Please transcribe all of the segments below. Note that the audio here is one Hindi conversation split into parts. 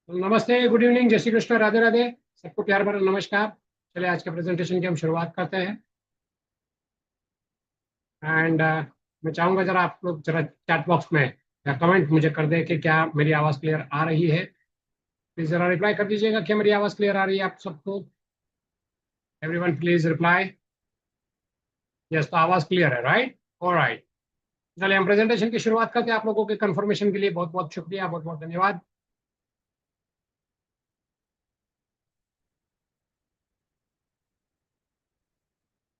नमस्ते, गुड इवनिंग, जय श्री कृष्ण, राधे राधे। सबको प्यार भरा नमस्कार। चलिए आज के प्रेजेंटेशन की हम शुरुआत करते हैं। एंड मैं चाहूंगा जरा आप लोग जरा चैट बॉक्स में या कमेंट मुझे कर दें कि क्या मेरी आवाज़ क्लियर आ रही है। प्लीज जरा रिप्लाई कर दीजिएगा क्या मेरी आवाज़ क्लियर आ रही है आप सबको। Everyone please reply. यस, तो आवाज़ क्लियर है, राइट? ऑलराइट। चलिए हम प्रेजेंटेशन की शुरुआत करते हैं। आप लोगों के कंफर्मेशन के लिए बहुत बहुत शुक्रिया, बहुत बहुत धन्यवाद।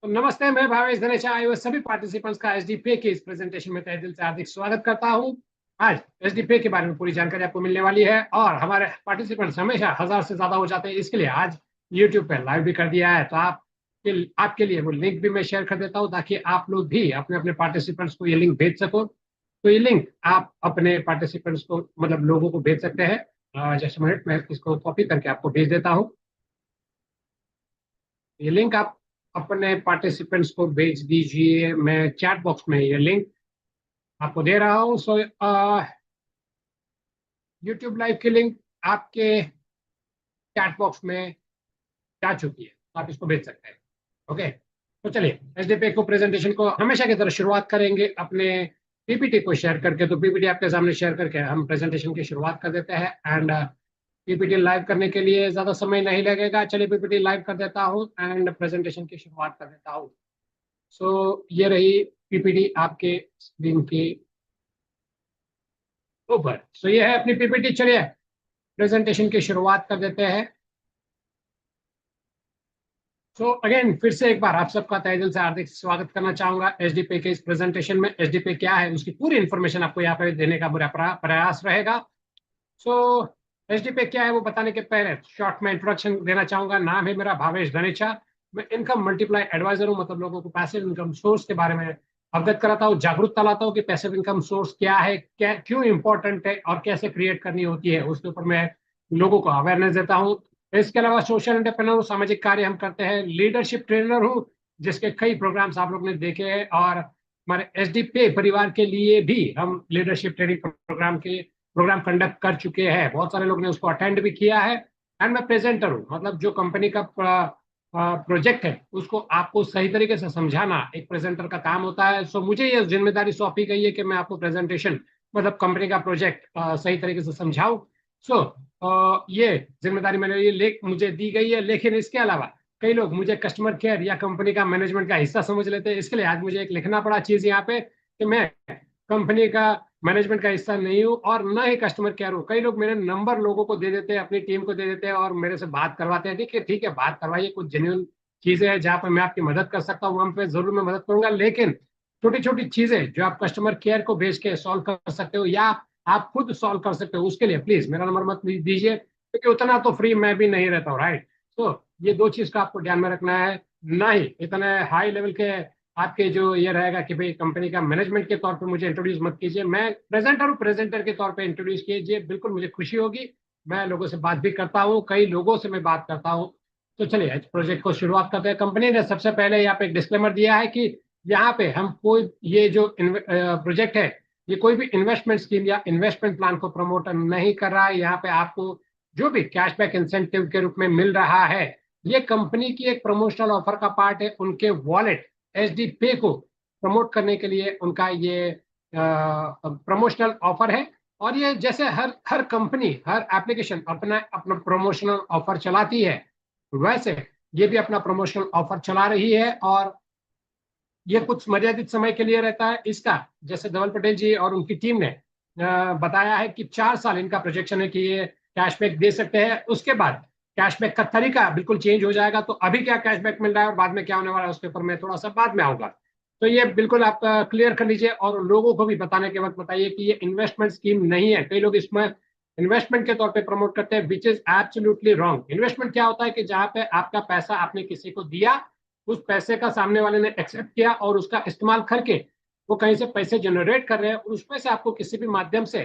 तो नमस्ते, मैं भावेश धनेशा आए हुए सभी पार्टिसिपेंट्स का एसडीपी के इस प्रेजेंटेशन में तहे दिल से हार्दिक स्वागत करता हूं। आज एसडीपी के बारे में पूरी जानकारी आपको मिलने वाली है और हमारे पार्टिसिपेंट्स हमेशा 1000 से ज्यादा हो जाते हैं, इसके लिए आज यूट्यूब पे लाइव भी कर दिया है। तो आपके लिए वो लिंक भी मैं शेयर कर देता हूँ ताकि आप लोग भी अपने अपने पार्टिसिपेंट्स को ये लिंक भेज सको। तो ये लिंक आप अपने पार्टिसिपेंट्स को मतलब लोगों को भेज सकते हैं। जैसे मिनट मैं इसको कॉपी करके आपको भेज देता हूँ। ये लिंक आप अपने पार्टिसिपेंट्स को भेज दीजिए। मैं चैट बॉक्स में ये लिंक आपको दे रहा हूँ। सो यूट्यूब लाइव की लिंक आपके चैट बॉक्स में जा चुकी है, तो आप इसको भेज सकते हैं। ओके, तो चलिए एसडीपी को प्रेजेंटेशन को हमेशा की तरह शुरुआत करेंगे अपने पीपीटी को शेयर करके। तो पीपीटी आपके सामने शेयर करके हम प्रेजेंटेशन की शुरुआत कर देते हैं। एंड पीपीटी लाइव करने के लिए ज्यादा समय नहीं लगेगा। चलिए पीपीटी लाइव कर देता हूँ एंड प्रेजेंटेशन की शुरुआत कर देता हूँ। सो ये रही पीपीटी आपके स्क्रीन के ऊपर। सो ये है अपनी पीपीटी। चलिए प्रेजेंटेशन की शुरुआत कर देते हैं। सो अगेन फिर से एक बार आप सबका तहे दिल से हार्दिक स्वागत करना चाहूंगा एसडीपी के इस प्रेजेंटेशन में। एसडीपी क्या है उसकी पूरी इंफॉर्मेशन आपको यहाँ पे देने का पूरा प्रयास रहेगा। सो एसडीपी क्या है वो बताने के पहले शॉर्ट में इंट्रोडक्शन देना चाहूंगा। नाम है मेरा भावेश धनेचा। मैं इनकम मल्टीप्लाई एडवाइजर हूँ, मतलब लोगों को पैसिव इनकम सोर्स के बारे में अवगत कराता हूँ, जागरूकता लाता हूँ कि पैसिव इनकम सोर्स क्या है, क्या क्यों इंपॉर्टेंट है और कैसे क्रिएट करनी होती है, उसके ऊपर मैं लोगों को अवेयरनेस देता हूँ। इसके अलावा सोशल एंटरप्रेन्योर सामाजिक कार्य हम करते हैं। लीडरशिप ट्रेनर हूँ जिसके कई प्रोग्राम्स आप लोग ने देखे हैं और हमारे एसडीपी परिवार के लिए भी हम लीडरशिप ट्रेनिंग प्रोग्राम कंडक्ट कर चुके हैं। बहुत सारे लोग ने उसको अटेंड भी किया है। एंड मैं प्रेजेंटर हूँ, मतलब जो कंपनी का प्रोजेक्ट है उसको आपको सही तरीके से समझाना एक प्रेजेंटर का काम होता है। सो मुझे ये जिम्मेदारी सौंपी गई है कि मैं आपको प्रेजेंटेशन मतलब कंपनी का प्रोजेक्ट सही तरीके से समझाऊं। सो ये जिम्मेदारी मैंने ये मुझे दी गई है। लेकिन इसके अलावा कई लोग मुझे कस्टमर केयर या कंपनी का मैनेजमेंट का हिस्सा समझ लेते हैं। इसके लिए आज मुझे एक लिखना पड़ा चीज यहाँ पे कि मैं कंपनी का मैनेजमेंट का हिस्सा नहीं हूँ और न ही कस्टमर केयर हूँ। कई लोग मेरे नंबर लोगों को दे देते हैं, अपनी टीम को दे देते हैं और मेरे से बात करवाते हैं। ठीक है, बात करवाइए, कुछ जेन्युइन चीजें हैं जहाँ पर मैं आपकी मदद कर सकता हूँ वहां पे जरूर मैं मदद करूंगा। लेकिन छोटी छोटी चीजें जो आप कस्टमर केयर को भेज के सॉल्व कर सकते हो या आप खुद सॉल्व कर सकते हो, उसके लिए प्लीज मेरा नंबर मत दीजिए, क्योंकि उतना तो फ्री मैं भी नहीं रहता हूँ, राइट? तो ये दो चीज का आपको ध्यान में रखना है। ना ही इतने हाई लेवल के आपके जो ये रहेगा कि भाई कंपनी का मैनेजमेंट के तौर पे मुझे इंट्रोड्यूस मत कीजिए। मैं प्रेजेंटर हूँ, प्रेजेंटर के तौर पे इंट्रोड्यूस कीजिए, बिल्कुल मुझे खुशी होगी। मैं लोगों से बात भी करता हूँ, कई लोगों से मैं बात करता हूँ। तो चलिए प्रोजेक्ट को शुरुआत करते हैं। कंपनी ने सबसे पहले यहाँ पे एक डिस्क्लेमर दिया है कि यहाँ पे हम कोई ये जो प्रोजेक्ट है ये कोई भी इन्वेस्टमेंट स्कीम या इन्वेस्टमेंट प्लान को प्रमोट नहीं कर रहा है। यहाँ पे आपको जो भी कैशबैक इंसेंटिव के रूप में मिल रहा है ये कंपनी की एक प्रमोशनल ऑफर का पार्ट है। उनके वॉलेट एचडी पे को प्रमोट करने के लिए उनका ये प्रमोशनल ऑफर है। और ये जैसे हर हर कंपनी हर एप्लीकेशन अपना अपना प्रमोशनल ऑफर चलाती है, वैसे ये भी अपना प्रमोशनल ऑफर चला रही है। और ये कुछ मर्यादित समय के लिए रहता है इसका। जैसे धवल पटेल जी और उनकी टीम ने बताया है कि 4 साल इनका प्रोजेक्शन है कि ये कैशबैक दे सकते हैं। उसके बाद कैशबैक का तरीका बिल्कुल चेंज हो जाएगा। तो अभी क्या कैशबैक मिल रहा है और बाद में क्या होने वाला है उसके ऊपर मैं थोड़ा सा बाद में आऊंगा। तो ये बिल्कुल आप क्लियर कर लीजिए और लोगों को भी बताने के वक्त बताइए कि ये इन्वेस्टमेंट स्कीम नहीं है। कई लोग इसमें इन्वेस्टमेंट के तौर पे प्रमोट करते हैं, which is absolutely wrong. Investment क्या होता है कि जहां पे आपका पैसा आपने किसी को दिया, उस पैसे का सामने वाले ने एक्सेप्ट किया और उसका इस्तेमाल करके वो कहीं से पैसे जनरेट कर रहे हैं और उसमें से आपको किसी भी माध्यम से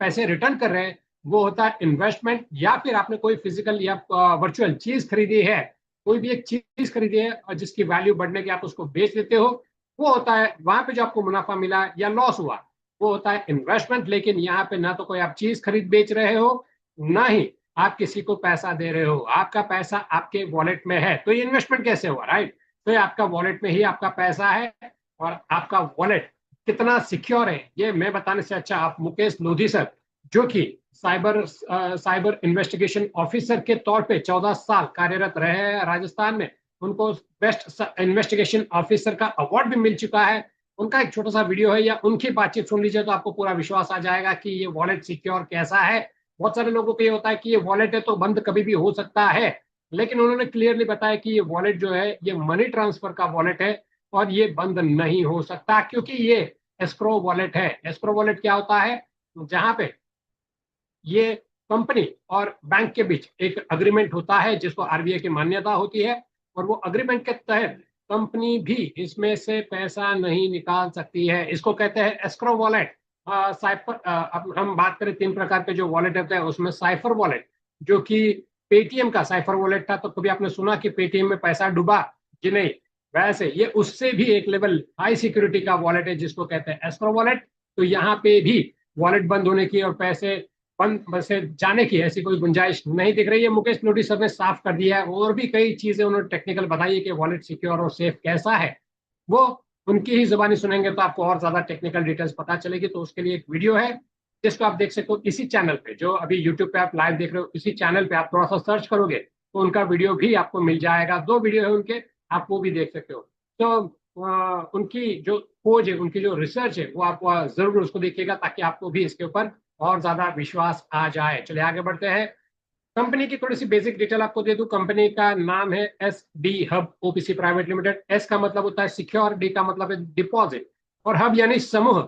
पैसे रिटर्न कर रहे हैं, वो होता है इन्वेस्टमेंट। या फिर आपने कोई फिजिकल या वर्चुअल चीज खरीदी है, कोई भी एक चीज खरीदी है और जिसकी वैल्यू बढ़ने की आप उसको बेच देते हो, वो होता है वहां पे जो आपको मुनाफा मिला या लॉस हुआ वो होता है इन्वेस्टमेंट। लेकिन यहाँ पे ना तो कोई आप चीज खरीद बेच रहे हो ना ही आप किसी को पैसा दे रहे हो, आपका पैसा आपके वॉलेट में है। तो ये इन्वेस्टमेंट कैसे हुआ, राइट? तो ये आपका वॉलेट में ही आपका पैसा है, और आपका वॉलेट कितना सिक्योर है ये मैं बताने से अच्छा आप मुकेश लोधी सर, जो कि साइबर इन्वेस्टिगेशन ऑफिसर के तौर पे 14 साल कार्यरत रहे हैं राजस्थान में, उनको बेस्ट इन्वेस्टिगेशन ऑफिसर का अवार्ड भी मिल चुका है। उनका एक छोटा सा वीडियो है या उनकी बातचीत सुन लीजिए तो आपको पूरा विश्वास आ जाएगा कि ये वॉलेट सिक्योर कैसा है। बहुत सारे लोगों को ये होता है कि ये वॉलेट है तो बंद कभी भी हो सकता है, लेकिन उन्होंने क्लियरली बताया कि ये वॉलेट जो है ये मनी ट्रांसफर का वॉलेट है और ये बंद नहीं हो सकता, क्योंकि ये एस्क्रो वॉलेट है। एस्क्रो वॉलेट क्या होता है? जहां पे ये कंपनी और बैंक के बीच एक अग्रीमेंट होता है जिसको आरबीआई की मान्यता होती है, और वो अग्रीमेंट के तहत कंपनी भी इसमें से पैसा नहीं निकाल सकती है। इसको कहते हैं एस्क्रो वॉलेट। साइफर, अब हम बात करें 3 प्रकार के जो वॉलेट होते हैं उसमें साइफर वॉलेट, जो कि पेटीएम का साइफर वॉलेट था, तो कभी आपने सुना कि पेटीएम में पैसा डूबा? जी नहीं। वैसे ये उससे भी एक लेवल हाई सिक्योरिटी का वॉलेट है जिसको कहते हैं एस्क्रो वॉलेट। तो यहाँ पे भी वॉलेट बंद होने की और पैसे बंद से जाने की ऐसी कोई गुंजाइश नहीं दिख रही है। मुकेश लोधी सर ने साफ कर दिया है, और भी कई चीजें उन्होंने टेक्निकल बताई है कि वॉलेट सिक्योर और सेफ कैसा है, वो उनकी ही जुबानी सुनेंगे तो आपको और ज्यादा टेक्निकल डिटेल्स पता चलेगी। तो उसके लिए एक वीडियो है जिसको आप देख सकते हो इसी चैनल पे, जो अभी यूट्यूब पे आप लाइव देख रहे हो, इसी चैनल पे आप थोड़ा सा सर्च करोगे तो उनका वीडियो भी आपको मिल जाएगा। 2 वीडियो है उनके, आप वो भी देख सकते हो। तो उनकी जो खोज है, उनकी जो रिसर्च है, वो आप जरूर उसको देखिएगा ताकि आपको भी इसके ऊपर और ज्यादा विश्वास आ जाए। चलिए आगे बढ़ते हैं। कंपनी की थोड़ी सी बेसिक डिटेल आपको दे दूं। कंपनी का नाम है S D hub OPC private limited. S का मतलब होता है सिक्योर, डी का मतलब है डिपॉजिट, और हब यानी समूह।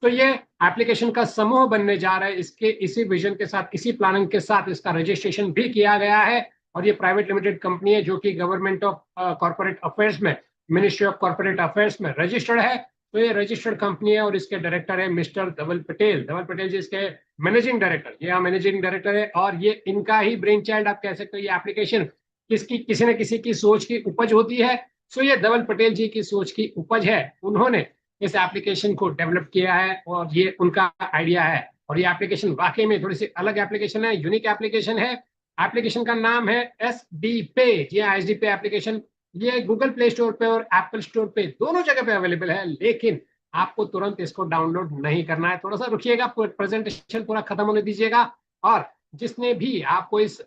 तो ये एप्लीकेशन का समूह बनने जा रहा है। इसके इसी विजन के साथ, इसी प्लानिंग के साथ इसका रजिस्ट्रेशन भी किया गया है, और ये प्राइवेट लिमिटेड कंपनी है जो कि गवर्नमेंट ऑफ कॉर्पोरेट अफेयर्स में, मिनिस्ट्री ऑफ कॉर्पोरेट अफेयर्स में रजिस्टर्ड है। तो ये रजिस्टर्ड कंपनी है, और इसके डायरेक्टर है मिस्टर धवल पटेल। धवल पटेल जी इसके मैनेजिंग डायरेक्टर, ये मैनेजिंग डायरेक्टर है, और ये इनका ही ब्रेन चाइल्ड आप कह सकते हो। ये एप्लीकेशन किसकी, किसी न किसी की सोच की उपज होती है। सो ये धवल पटेल जी की सोच की उपज है। उन्होंने इस एप्लीकेशन को डेवलप किया है, और ये उनका आइडिया है। और ये एप्लीकेशन वाकई में थोड़ी सी अलग एप्लीकेशन है, यूनिक एप्लीकेशन है। एप्लीकेशन का नाम है एस डी पे। जी हाँ, एस डी पे एप्लीकेशन ये गूगल प्ले स्टोर पे और एप्पल स्टोर पे दोनों जगह पे अवेलेबल है, लेकिन आपको तुरंत इसको डाउनलोड नहीं करना है। थोड़ा सा रुकिएगा, प्रेजेंटेशन पूरा खत्म होने दीजिएगा। और जिसने भी आपको इस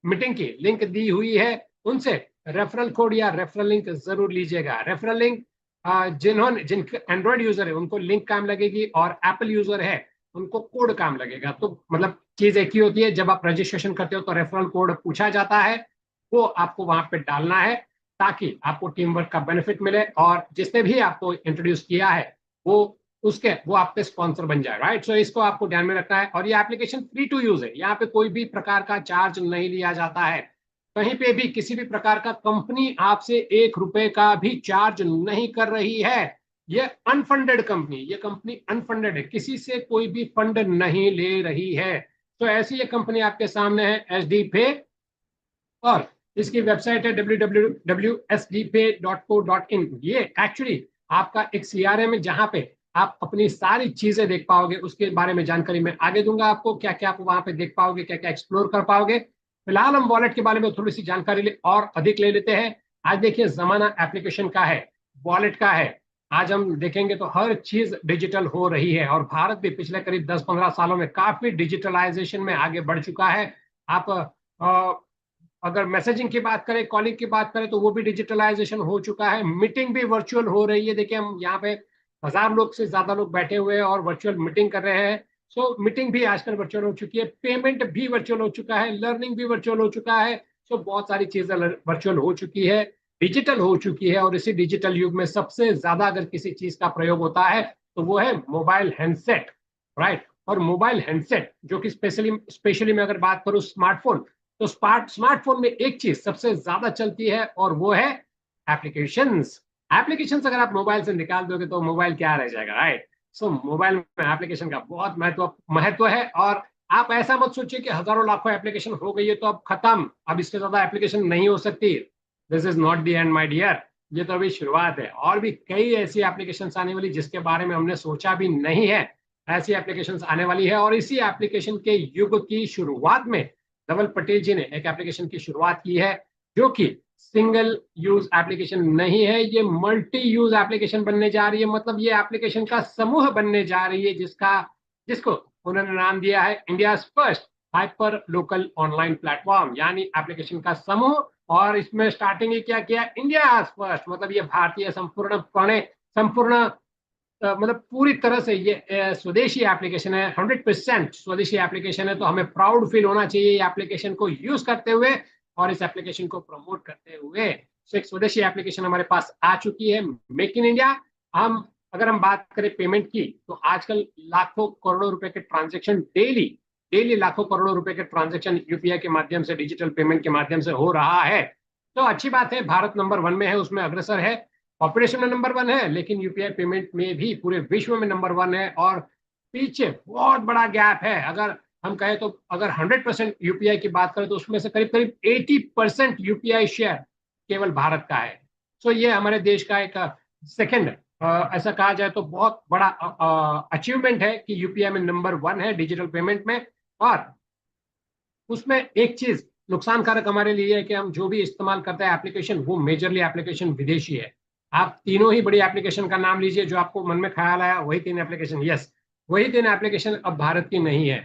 मीटिंग की लिंक दी हुई है उनसे रेफरल कोड या रेफरल लिंक जरूर लीजिएगा। रेफरल लिंक जिनके एंड्रॉइड यूजर है उनको लिंक काम लगेगी, और एप्पल यूजर है उनको कोड काम लगेगा। तो मतलब चीज एक ही होती है, जब आप रजिस्ट्रेशन करते हो तो रेफरल कोड पूछा जाता है, वो आपको वहां पे डालना है ताकि आपको टीम वर्क का बेनिफिट मिले, और जिसने भी आपको इंट्रोड्यूस किया है वो आपके स्पॉन्सर बन जाए, राइट? सो इसको आपको ध्यान में रखना है। और ये एप्लीकेशन फ्री टू यूज है, यहाँ पे कोई भी प्रकार का चार्ज नहीं लिया जाता है। कहीं पे भी किसी भी प्रकार का कंपनी आपसे 1 रुपए का भी चार्ज नहीं कर रही है। ये अनफंडेड कंपनी, ये कंपनी अनफंडेड है, किसी से कोई भी फंड नहीं ले रही है। तो ऐसी ये कंपनी आपके सामने है, एस डी पे। और इसकी वेबसाइट है www.sdpay.co.in। ये एक्चुअली आपका एक सीआरएम है जहां पे आप अपनी सारी चीजें देख पाओगे। उसके बारे में जानकारी मैं आगे दूंगा आपको, क्या क्या आप वहां पे देख पाओगे, क्या क्या एक्सप्लोर कर पाओगे। फिलहाल हम वॉलेट के बारे में थोड़ी सी जानकारी और अधिक ले लेते हैं। आज देखिए जमाना एप्लीकेशन का है, वॉलेट का है। आज हम देखेंगे तो हर चीज डिजिटल हो रही है, और भारत भी पिछले करीब 10-15 सालों में काफी डिजिटलाइजेशन में आगे बढ़ चुका है। आप अगर मैसेजिंग की बात करें, कॉलिंग की बात करें, तो वो भी डिजिटलाइजेशन हो चुका है। मीटिंग भी वर्चुअल हो रही है। देखिए हम यहाँ पे 1000 लोग से ज्यादा लोग बैठे हुए हैं और वर्चुअल मीटिंग कर रहे हैं। सो मीटिंग भी आजकल वर्चुअल हो चुकी है, पेमेंट भी वर्चुअल हो चुका है, लर्निंग भी वर्चुअल हो चुका है। सो बहुत सारी चीजें वर्चुअल हो चुकी है, डिजिटल हो चुकी है। और इसी डिजिटल युग में सबसे ज्यादा अगर किसी चीज का प्रयोग होता है तो वो है मोबाइल हैंडसेट, राइट? और मोबाइल हैंडसेट जो कि स्पेशली मैं अगर बात करूं स्मार्टफोन, तो स्मार्टफोन में एक चीज सबसे ज्यादा चलती है, और वो है एप्लीकेशंस। एप्लीकेशंस अगर आप मोबाइल से निकाल दोगे तो मोबाइल क्या रह जाएगा, राइट? सो मोबाइल में एप्लीकेशन का बहुत महत्व है। और आप ऐसा मत सोचिए कि हजारों लाखों एप्लीकेशन हो गई है तो अब खत्म, अब इसके ज्यादा एप्लीकेशन नहीं हो सकती। This is not the end my dear, ये तो अभी शुरुआत है। और भी कई ऐसी एप्लीकेशन आने वाली जिसके बारे में हमने सोचा भी नहीं है। ऐसी एप्लीकेशंस आने वाली है। और इसी एप्लीकेशन के युग की शुरुआत में धवल पटेल जी ने एक एप्लीकेशन की शुरुआत की है, जो कि सिंगल यूज एप्लीकेशन नहीं है, ये मल्टी यूज एप्लीकेशन बनने जा रही है। मतलब ये एप्लीकेशन का समूह बनने जा रही है, जिसको उन्होंने नाम दिया है India first hyper local online platform, यानी एप्लीकेशन का समूह। और इसमें स्टार्टिंग ही क्या किया, इंडिया फर्स्ट, मतलब ये भारतीय संपूर्ण मतलब पूरी तरह से ये स्वदेशी एप्लीकेशन है, 100% स्वदेशी एप्लीकेशन है। तो हमें प्राउड फील होना चाहिए ये एप्लीकेशन को यूज करते हुए और इस एप्लीकेशन को प्रमोट करते हुए। तो एक स्वदेशी एप्लीकेशन हमारे पास आ चुकी है, मेक इन इंडिया। हम अगर हम बात करें पेमेंट की, तो आजकल लाखों करोड़ों रुपए के ट्रांजेक्शन डेली डेली लाखों करोड़ों रुपए के ट्रांजेक्शन यूपीआई के माध्यम से, डिजिटल पेमेंट के माध्यम से हो रहा है। तो अच्छी बात है, भारत नंबर 1 में है, उसमें अग्रसर है, पॉपुलेशन में नंबर 1 है, लेकिन यूपीआई पेमेंट में भी पूरे विश्व में नंबर 1 है। और पीछे बहुत बड़ा गैप है। अगर हम कहें तो अगर 100% यूपीआई की बात करें तो उसमें से करीब करीब 80% यूपीआई शेयर केवल भारत का है। सो ये हमारे देश का एक सेकंड, ऐसा कहा जाए तो बहुत बड़ा अचीवमेंट है कि यूपीआई में नंबर 1 है डिजिटल पेमेंट में। और उसमें एक चीज नुकसानकारक हमारे लिए है कि हम जो भी इस्तेमाल करते हैं एप्लीकेशन, वो मेजरली एप्लीकेशन विदेशी है। आप तीनों ही बड़ी एप्लीकेशन का नाम लीजिए, जो आपको मन में ख्याल आया वही 3 एप्लीकेशन, यस, वही 3 एप्लीकेशन अब भारत की नहीं है।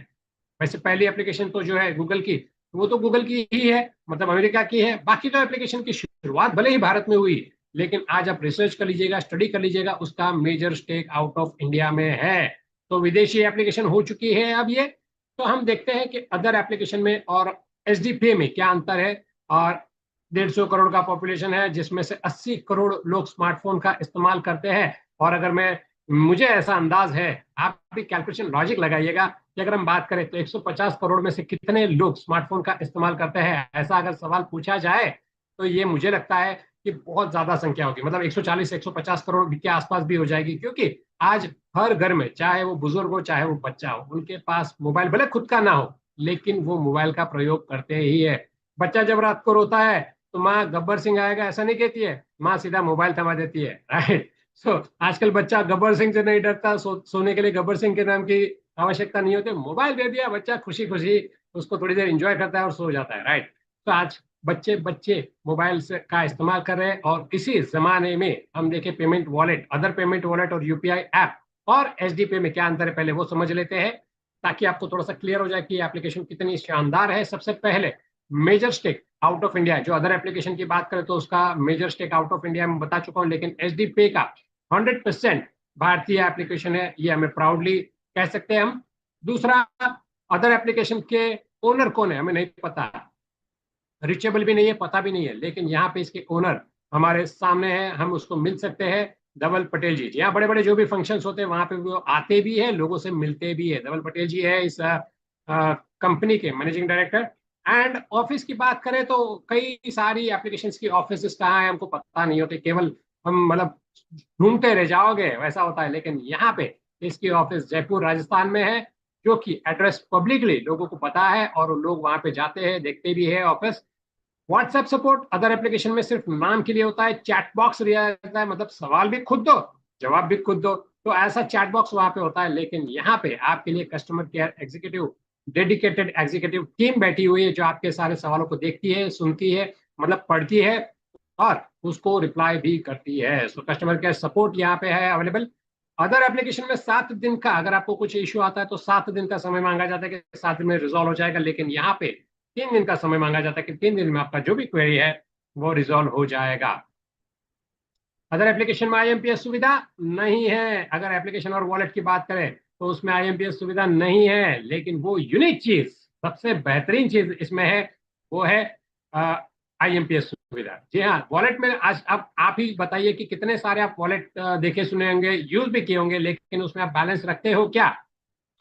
वैसे पहली एप्लीकेशन तो जो है गूगल की, वो तो गूगल की ही है, मतलब अमेरिका की है। बाकी तो एप्लीकेशन की शुरुआत भले ही भारत में हुई, लेकिन आज आप रिसर्च कर लीजिएगा, स्टडी कर लीजिएगा, उसका major stake out of India में है। तो विदेशी एप्लीकेशन हो चुकी है अब ये। तो हम देखते हैं कि अदर एप्लीकेशन में और एसडीपीए में क्या अंतर है। और 150 करोड़ का पॉपुलेशन है, जिसमें से 80 करोड़ लोग स्मार्टफोन का इस्तेमाल करते हैं। और अगर मैं मुझे ऐसा अंदाज है, आप भी कैलकुलेशन लॉजिक लगाइएगा, कि अगर हम बात करें तो 150 करोड़ में से कितने लोग स्मार्टफोन का इस्तेमाल करते हैं, ऐसा अगर सवाल पूछा जाए, तो ये मुझे लगता है कि बहुत ज्यादा संख्या होगी, मतलब 140 150 करोड़ के आसपास भी हो जाएगी। क्योंकि आज हर घर में, चाहे वो बुजुर्ग हो चाहे वो बच्चा हो, उनके पास मोबाइल भले खुद का ना हो, लेकिन वो मोबाइल का प्रयोग करते ही है। बच्चा जब रात को रोता है तो माँ गब्बर सिंह आएगा ऐसा नहीं कहती है, माँ सीधा मोबाइल थमा देती है, राइट। आजकल बच्चा गब्बर सिंह से नहीं डरता, सोने के लिए गब्बर सिंह के नाम की आवश्यकता नहीं होती, मोबाइल दे दिया, बच्चा खुशी खुशी उसको थोड़ी देर इंजॉय करता है और सो जाता है, राइट। तो आज बच्चे बच्चे मोबाइल से का इस्तेमाल कर रहे हैं। और इसी जमाने में हम देखें payment wallet, other payment wallet और यूपीआई ऐप और एसडीपी में क्या अंतर है, पहले वो समझ लेते हैं, ताकि आपको थोड़ा सा क्लियर हो जाए कि एप्लीकेशन कितनी शानदार है। सबसे पहले major stake out of India, जो अदर एप्लीकेशन की बात करें तो उसका major stake out of India में बता चुका हूं, लेकिन एचडीपी का 100% भारतीय एप्लीकेशन है, ये हमें प्राउडली कह सकते हैं हम। दूसरा, अदर एप्लीकेशन के ओनर कौन है हमें नहीं पता, रिचेबल भी नहीं है, पता भी नहीं है, लेकिन यहाँ पे इसके ओनर हमारे सामने हैं, हम उसको मिल सकते हैं, धवल पटेल जी। यहाँ बड़े बड़े जो भी फंक्शंस होते हैं वहां पे वो आते भी है, लोगों से मिलते भी है। धवल पटेल जी है इस कंपनी के मैनेजिंग डायरेक्टर। एंड ऑफिस की बात करें तो कई सारी एप्लीकेशंस की ऑफिस कहाँ है हमको पता नहीं होते, केवल हम मतलब ढूंढते रह जाओगे वैसा होता है। लेकिन यहाँ पे इसकी ऑफिस जयपुर राजस्थान में है, जो कि एड्रेस पब्लिकली लोगों को पता है और लोग वहां पे जाते हैं, देखते भी है office. WhatsApp support other application में सिर्फ नाम के लिए होता है, चैट बॉक्स रहता है, मतलब सवाल भी खुद दो जवाब भी खुद दो, तो ऐसा चैट बॉक्स वहां पे होता है। लेकिन यहाँ पे आपके लिए customer care executive, dedicated executive team बैठी हुई है, जो आपके सारे सवालों को देखती है, सुनती है, मतलब पढ़ती है और उसको रिप्लाई भी करती है। सो कस्टमर केयर सपोर्ट यहाँ पे है अवेलेबल। अदर एप्लीकेशन में 7 दिन का, अगर आपको कुछ इश्यू आता है तो 7 दिन का समय मांगा जाता है कि 7 दिन में रिजॉल्व हो जाएगा, लेकिन यहाँ पे 3 दिन का समय मांगा जाता है कि 3 दिन में आपका जो भी क्वेरी है वो रिजॉल्व हो जाएगा। अदर एप्लीकेशन में आईएमपीएस सुविधा नहीं है। अगर एप्लीकेशन और वॉलेट की बात करें तो उसमें आईएमपीएस सुविधा नहीं है, लेकिन वो यूनिक चीज, सबसे बेहतरीन चीज इसमें है, वो है आईएमपीएस सुविधा। जी हाँ, वॉलेट में आज आप ही बताइए कि कितने सारे आप वॉलेट देखे सुने होंगे, यूज भी किए होंगे, लेकिन उसमें आप बैलेंस रखते हो क्या?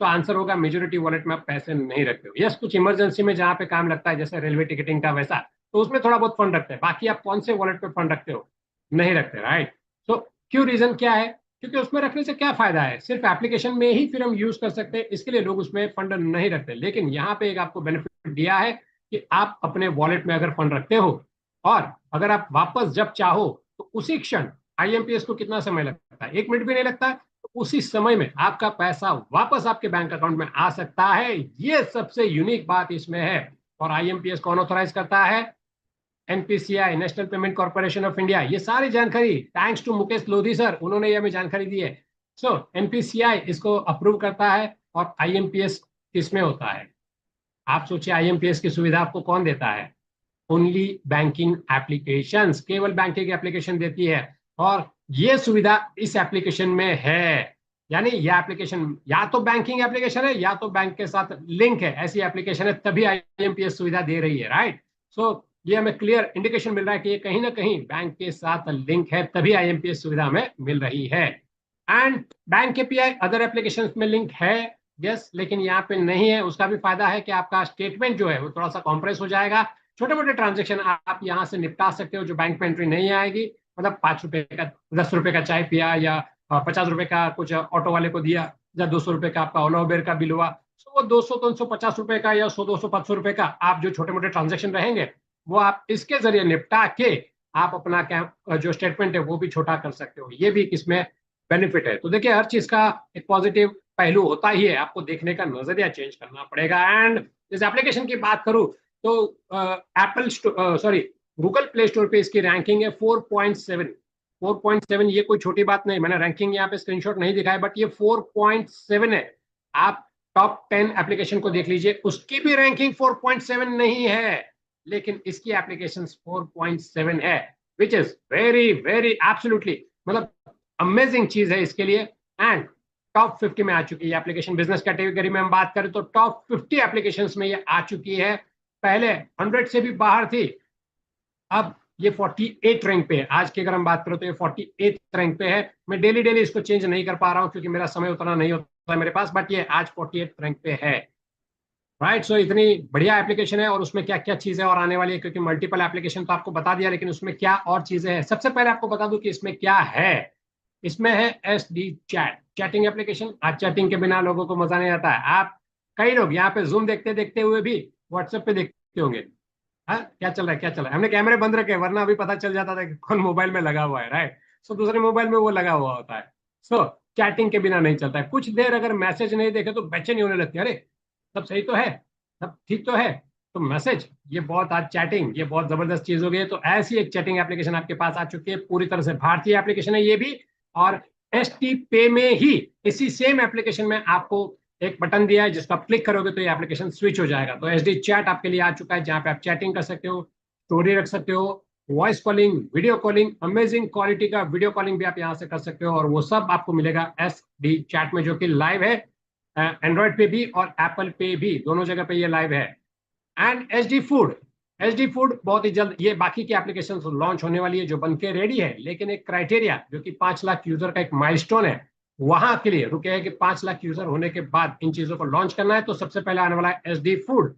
तो आंसर होगा मेजोरिटी वॉलेट में आप पैसे नहीं रखते हो। यस, कुछ इमरजेंसी में जहां पे काम लगता है, जैसे रेलवे टिकटिंग का वैसा, तो उसमें थोड़ा बहुत फंड रखते हैं। बाकी आप कौन से वॉलेट पे फंड रखते हो? नहीं रखते, राइट। तो क्यों, रीजन क्या है? क्योंकि उसमें रखने से क्या फायदा है, सिर्फ एप्लीकेशन में ही फिर हम यूज कर सकते हैं, इसके लिए लोग उसमें फंड नहीं रखते। लेकिन यहाँ पे एक आपको बेनिफिट दिया है कि आप अपने वॉलेट में अगर फंड रखते हो और अगर आप वापस जब चाहो तो उसी क्षण, आईएमपीएस को कितना समय लगता है, 1 मिनट भी नहीं लगता, तो उसी समय में आपका पैसा वापस आपके बैंक अकाउंट में आ सकता है। ये सबसे यूनिक बात इसमें है। और आईएमपीएस कौन ऑथराइज करता है? NPCI, national payment corporation of India. ये सारी जानकारी thanks to Mukesh Lodhi sir, उन्होंने ये हमें जानकारी दी है। सो एनपीसीआई इसको अप्रूव करता है। और आईएमपीएस किसमें होता है? आप सोचिए, आईएमपीएस की सुविधा आपको कौन देता है? ओनली बैंकिंग एप्लीकेशंस, केवल बैंकिंग एप्लीकेशन देती है। और ये सुविधा इस एप्लीकेशन में है। यानी यह एप्लीकेशन या तो बैंकिंग एप्लीकेशन है या तो बैंक के साथ लिंक है, ऐसी एप्लीकेशन है, तभी आईएमपीएस सुविधा दे रही है, राइट। सो ये हमें क्लियर इंडिकेशन मिल रहा है कि ये कहीं ना कहीं बैंक के साथ लिंक है, तभी आईएमपीएस सुविधा हमें मिल रही है। And bank API other application में लिंक है, यस, लेकिन यहाँ पे नहीं है। उसका भी फायदा है कि आपका स्टेटमेंट जो है वो थोड़ा सा कॉम्प्रेस हो जाएगा। छोटे मोटे ट्रांजेक्शन आप यहाँ से निपटा सकते हो जो बैंक में एंट्री नहीं आएगी। मतलब 5 रुपए का, 10 रुपए का चाय पिया, या 50 रुपए का कुछ ऑटो वाले को दिया, या 200 रुपए का आपका ओला उबेर का बिल हुआ। तो वो 200-350 रुपए का या 100-200-500 रुपए का आप जो छोटे मोटे ट्रांजेक्शन रहेंगे वो आप इसके जरिए निपटा के आप अपना जो स्टेटमेंट है वो भी छोटा कर सकते हो। ये भी इसमें बेनिफिट है। तो देखिए, हर चीज का एक पॉजिटिव पहलू होता ही है, आपको देखने का नजरिया चेंज करना पड़ेगा। एंड इस एप्लीकेशन की बात करूं तो Apple sorry Google play store पे इसकी रैंकिंग है 4.7। 4.7 ये कोई छोटी बात नहीं, मैंने रैंकिंग यहाँ पे स्क्रीनशॉट नहीं दिखाया, बट ये 4.7 है। आप टॉप 10 एप्लीकेशन को देख लीजिए, उसकी भी रैंकिंग 4.7 नहीं है, लेकिन इसकी एप्लीकेशन 4.7 है, which is very very absolutely मतलब अमेजिंग चीज है इसके लिए। एंड टॉप 50 में आ चुकी है एप्लीकेशन। बिजनेस कैटेगरी में हम बात करें तो टॉप 50 एप्लीकेशंस में ये आ चुकी है। पहले 100 से भी बाहर थी, अब ये 48 रैंक पे है। आज की अगर हम बात करें तो ये 48 रैंक पे है। मैं डेली डेली इसको चेंज नहीं कर पा रहा हूं क्योंकि मेरा समय उतना नहीं होता है मेरे पास, बट ये आज 48 रैंक पे है, राइट। सो इतनी बढ़िया एप्लीकेशन है। और उसमें क्या क्या चीजें और आने वाली है, क्योंकि मल्टीपल एप्लीकेशन तो आपको बता दिया, लेकिन उसमें क्या और चीजें हैं सबसे पहले आपको बता दूं कि इसमें क्या है। इसमें है एसडी चैट, चैटिंग एप्लीकेशन। आज चैटिंग के बिना लोगों को मजा नहीं आता है। आप कई लोग यहाँ पे जूम देखते देखते हुए भी व्हाट्सएप पे देखते होंगे, हाँ क्या चल रहा है क्या चल रहा है। हमने कैमरे बंद रखे, वरना अभी पता चल जाता था कि कौन मोबाइल में लगा हुआ है, राइट। सो दूसरे मोबाइल में वो लगा हुआ होता है। सो चैटिंग के बिना नहीं चलता है। कुछ देर अगर मैसेज नहीं देखे तो बेचैनी होने लगती है, अरे सब सही तो है, सब ठीक तो है। तो मैसेज, ये बहुत आज चैटिंग ये बहुत जबरदस्त चीज हो गई है। तो ऐसी एक चैटिंग एप्लीकेशन आपके पास आ चुकी है, पूरी तरह से भारतीय एप्लीकेशन है ये भी। और एस टी पे में ही इसी सेम एप्लीकेशन में आपको एक बटन दिया है जिसको आप क्लिक करोगे तो ये एप्लीकेशन स्विच हो जाएगा। तो एस डी चैट आपके लिए आ चुका है, जहां पे आप चैटिंग कर सकते हो, स्टोरी रख सकते हो, voice calling, video calling, amazing quality का वीडियो कॉलिंग भी आप यहाँ से कर सकते हो। और वो सब आपको मिलेगा एस डी चैट में, जो कि लाइव है एंड्रॉइड पे भी और एप्पल पे भी, दोनों जगह पे ये लाइव है। एंड एच डी फूड बहुत ही जल्द ये बाकी की एप्लीकेशन लॉन्च होने वाली है जो बन के रेडी है, लेकिन एक क्राइटेरिया जो कि 5 लाख यूजर का एक माइलस्टोन है, वहां के लिए रुके हैं कि 5 लाख यूजर होने के बाद इन चीजों को लॉन्च करना है। तो सबसे पहले आने वाला है एच डी फूड।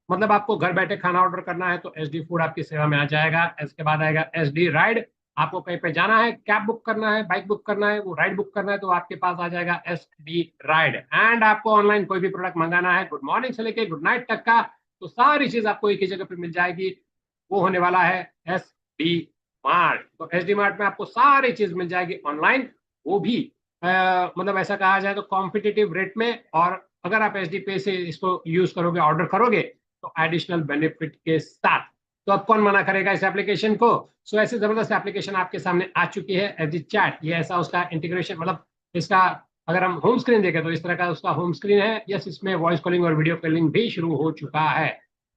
मतलब आपको घर बैठे खाना ऑर्डर करना है तो एच डी फूड आपकी सेवा में आ जाएगा। इसके बाद आएगा एच डी राइड। आपको कहीं पे जाना है, कैब बुक करना है, बाइक बुक करना है, वो राइड बुक करना है, तो आपके पास आ जाएगा एच डी राइड। एंड आपको ऑनलाइन कोई भी प्रोडक्ट मंगाना है, गुड मॉर्निंग से लेके गुड नाइट तक का, तो सारी चीज आपको एक ही जगह पे मिल जाएगी। वो होने वाला है एस डी मार्ट। तो एस डी मार्ट में आपको सारी चीज मिल जाएगी ऑनलाइन, वो भी मतलब ऐसा कहा जाए तो कॉम्पिटिटिव रेट में। और अगर आप एस डी पे से इसको यूज करोगे, ऑर्डर करोगे, तो एडिशनल बेनिफिट के साथ। तो अब कौन मना करेगा इस एप्लीकेशन को। सो ऐसी जबरदस्त एप्लीकेशन आपके सामने आ चुकी है एस डी चैट। ये ऐसा उसका इंटीग्रेशन, मतलब इसका अगर हम होम स्क्रीन देखें तो इस तरह का उसका होम स्क्रीन है। यस, इसमें वॉइस कॉलिंग और वीडियो कॉलिंग भी शुरू हो चुका है।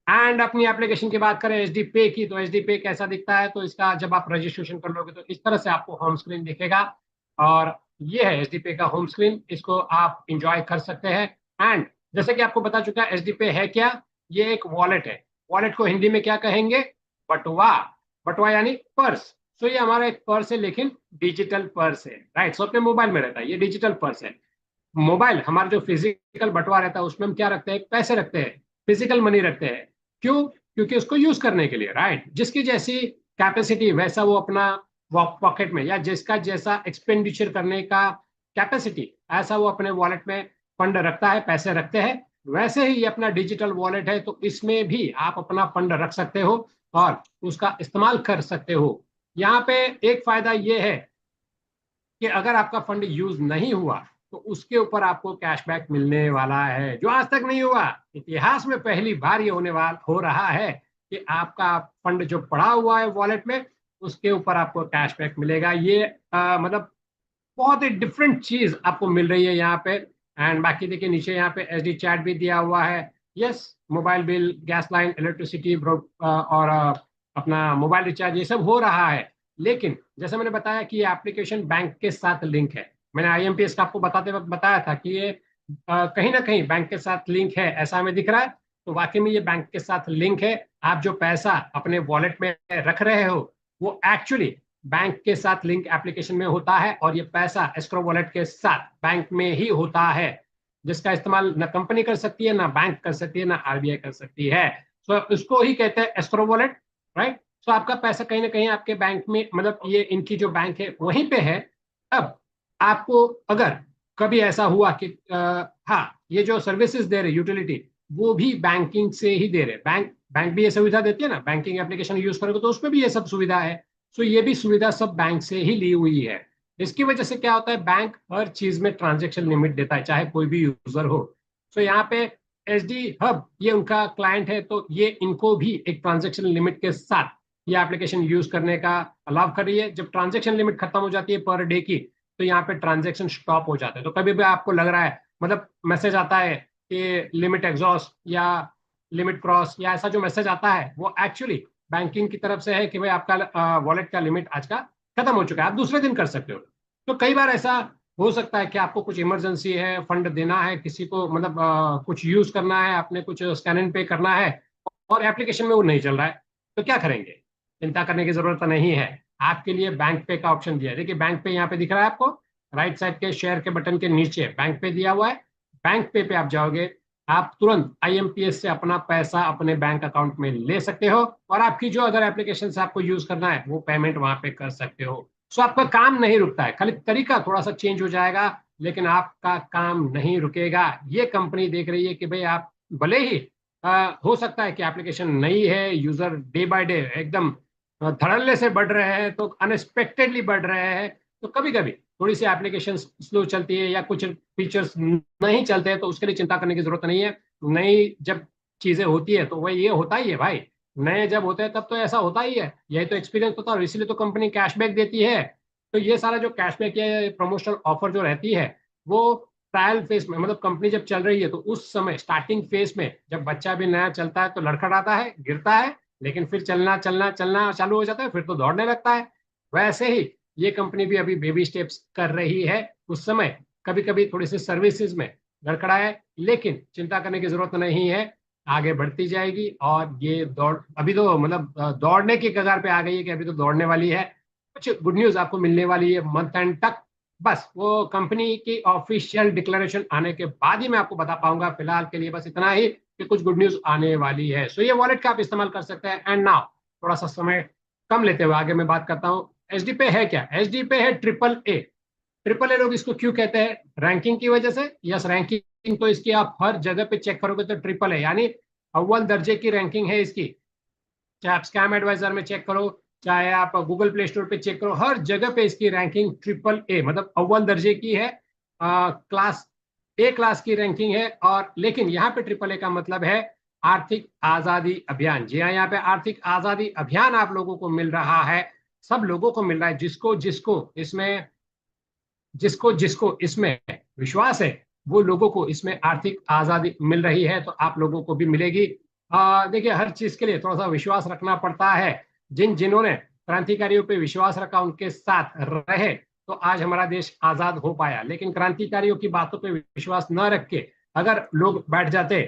एंड अपनी एप्लीकेशन की बात करें एच डी पे की, तो एच डी पे कैसा दिखता है, तो इसका जब आप रजिस्ट्रेशन कर लोगे तो इस तरह से आपको होम स्क्रीन दिखेगा। और ये है एच डी पे का होम स्क्रीन, इसको आप इंजॉय कर सकते हैं। एंड जैसे कि आपको बता चुका है एच डी पे है क्या, ये एक वॉलेट है। वॉलेट को हिंदी में क्या कहेंगे? बटुआ। बटुआ यानी पर्स। तो ये हमारा एक पर्स है, लेकिन डिजिटल पर्स है, राइट। सो अपने मोबाइल में रहता है, ये डिजिटल पर्स है। मोबाइल हमारा जो फिजिकल बटुआ रहता है उसमें हम क्या रखते हैं? पैसे रखते हैं, फिजिकल मनी रखते हैं। क्यों? क्योंकि उसको यूज करने के लिए, राइट। जिसकी जैसी कैपेसिटी वैसा वो अपना पॉकेट में, या जिसका जैसा एक्सपेंडिचर करने का कैपेसिटी ऐसा वो अपने वॉलेट में फंड रखता है, पैसे रखते हैं। वैसे ही ये अपना डिजिटल वॉलेट है, तो इसमें भी आप अपना फंड रख सकते हो और उसका इस्तेमाल कर सकते हो। यहाँ पे एक फायदा ये है कि अगर आपका फंड यूज नहीं हुआ तो उसके ऊपर आपको कैशबैक मिलने वाला है, जो आज तक नहीं हुआ। इतिहास में पहली बार ये हो रहा है कि आपका फंड जो पड़ा हुआ है वॉलेट में, उसके ऊपर आपको कैशबैक मिलेगा। ये मतलब बहुत ही डिफरेंट चीज आपको मिल रही है यहाँ पे। एंड बाकी देखिए नीचे यहाँ पे एसडी चैट भी दिया हुआ है। Yes, mobile bill, gas line, electricity और अपना मोबाइल रिचार्ज, ये सब हो रहा है। लेकिन जैसे मैंने बताया कि ये एप्लीकेशन बैंक के साथ लिंक है। मैंने आईएमपीएस का आपको बताते वक्त बताया था कि ये कहीं ना कहीं बैंक के साथ लिंक है, ऐसा हमें दिख रहा है। तो वाकई में ये बैंक के साथ लिंक है। आप जो पैसा अपने वॉलेट में रख रहे हो वो एक्चुअली बैंक के साथ लिंक एप्लीकेशन में होता है, और ये पैसा एस्क्रो वॉलेट के साथ बैंक में ही होता है, जिसका इस्तेमाल ना कंपनी कर सकती है, ना बैंक कर सकती है, ना आरबीआई कर सकती है। सो इसको ही कहते हैं एस्क्रो वॉलेट, राइट। सो आपका पैसा कहीं ना कहीं आपके बैंक में, मतलब ये इनकी जो बैंक है वहीं पे है। अब आपको अगर कभी ऐसा हुआ कि हाँ, ये जो सर्विसेज दे रहे यूटिलिटी, वो भी बैंकिंग से ही दे रहे, बैंक बैंक भी ये सुविधा देती है ना, बैंकिंग एप्लीकेशन यूज करोगे तो उसमें भी ये सब सुविधा है। सो ये भी सुविधा सब बैंक से ही ली हुई है। इसकी वजह से क्या होता है, बैंक हर चीज में ट्रांजेक्शन लिमिट देता है, चाहे कोई भी यूजर हो। सो यहाँ पे एच डी हब ये उनका क्लाइंट है, तो ये इनको भी एक ट्रांजेक्शन लिमिट के साथ ये एप्लीकेशन यूज करने का अलाउ कर रही है। जब ट्रांजेक्शन लिमिट खत्म हो जाती है पर डे की, तो यहाँ पे ट्रांजेक्शन स्टॉप हो जाता है। तो कभी भी आपको लग रहा है, मतलब मैसेज आता है कि लिमिट एग्जॉस्ट या लिमिट क्रॉस, या ऐसा जो मैसेज आता है वो एक्चुअली बैंकिंग की तरफ से है कि भाई आपका वॉलेट का लिमिट आज का खत्म हो चुका है, आप दूसरे दिन कर सकते हो। तो कई बार ऐसा हो सकता है कि आपको कुछ इमरजेंसी है, फंड देना है किसी को, मतलब कुछ यूज करना है, आपने कुछ स्कैन एंड पे करना है, और एप्लीकेशन में वो नहीं चल रहा है, तो क्या करेंगे? चिंता करने की जरूरत नहीं है। आपके लिए बैंक पे का ऑप्शन दिया है। देखिए बैंक पे यहाँ पे दिख रहा है आपको, राइट साइड के शेयर के बटन के नीचे बैंक पे दिया हुआ है। बैंक पे आप जाओगे, आप तुरंत आईएमपीएस से अपना पैसा अपने बैंक अकाउंट में ले सकते हो, और आपकी जो अगर एप्लीकेशन से आपको यूज करना है वो पेमेंट वहां पे कर सकते हो। सो आपका काम नहीं रुकता है, खाली तरीका थोड़ा सा चेंज हो जाएगा, लेकिन आपका काम नहीं रुकेगा। ये कंपनी देख रही है कि भाई आप भले ही हो सकता है कि एप्लीकेशन नई है, यूजर डे बाय डे एकदम धड़ल्ले से बढ़ रहे हैं, तो अनएक्सपेक्टेडली बढ़ रहे हैं, तो कभी कभी थोड़ी सी एप्लीकेशन स्लो चलती है या कुछ फीचर्स नहीं चलते हैं, तो उसके लिए चिंता करने की जरूरत नहीं है। नई जब चीजें होती है तो वही ये होता ही है भाई, नए जब होते हैं तब तो ऐसा होता ही है, यही तो एक्सपीरियंस होता है, और इसीलिए तो कंपनी कैशबैक देती है। तो ये सारा जो कैशबैक या प्रमोशनल ऑफर जो रहती है, वो ट्रायल फेज में, मतलब कंपनी जब चल रही है तो उस समय स्टार्टिंग फेज में जब बच्चा भी नया चलता है तो लड़खड़ाता है, गिरता है, लेकिन फिर चलना चलना चलना चालू हो जाता है, फिर तो दौड़ने लगता है। वैसे ही ये कंपनी भी अभी बेबी स्टेप्स कर रही है। उस समय कभी कभी थोड़ी सी सर्विसेज में लड़खड़ा है, लेकिन चिंता करने की जरूरत नहीं है, आगे बढ़ती जाएगी। और ये दौड़ अभी तो मतलब दौड़ने की कगार पे आ गई है, कि अभी तो दौड़ने वाली है। कुछ गुड न्यूज आपको मिलने वाली है मंथ एंड तक, बस वो कंपनी की ऑफिशियल डिक्लेरेशन आने के बाद ही मैं आपको बता पाऊंगा। फिलहाल के लिए बस इतना ही कि कुछ गुड न्यूज आने वाली है। सो ये वॉलेट का आप इस्तेमाल कर सकते हैं। एंड नाउ थोड़ा सा समय कम लेते हुए आगे मैं बात करता हूँ, एचडी पे है क्या? एचडी पे है ट्रिपल ए। ट्रिपल ए लोग इसको क्यों कहते हैं? रैंकिंग की वजह से। यस, रैंकिंग तो इसकी आप हर जगह पे चेक करोगे तो ट्रिपल है, यानी अव्वल दर्जे की रैंकिंग है इसकी। चाहे आप स्कैम एडवाइजर में चेक करो, चाहे आप गूगल प्ले स्टोर पे चेक करो, हर जगह पे इसकी रैंकिंग ट्रिपल ए, मतलब अव्वल दर्जे की है। क्लास ए क्लास की रैंकिंग है। और लेकिन यहाँ पे ट्रिपल ए का मतलब है आर्थिक आजादी अभियान। जी हाँ, यहाँ पे आर्थिक आजादी अभियान आप लोगों को मिल रहा है, सब लोगों को मिल रहा है, जिसको जिसको इसमें विश्वास है, वो लोगों को इसमें आर्थिक आजादी मिल रही है, तो आप लोगों को भी मिलेगी। देखिए हर चीज के लिए थोड़ा सा विश्वास रखना पड़ता है। जिन्होंने क्रांतिकारियों पे विश्वास रखा उनके साथ रहे, तो आज हमारा देश आजाद हो पाया। लेकिन क्रांतिकारियों की बातों पे विश्वास न रख के अगर लोग बैठ जाते,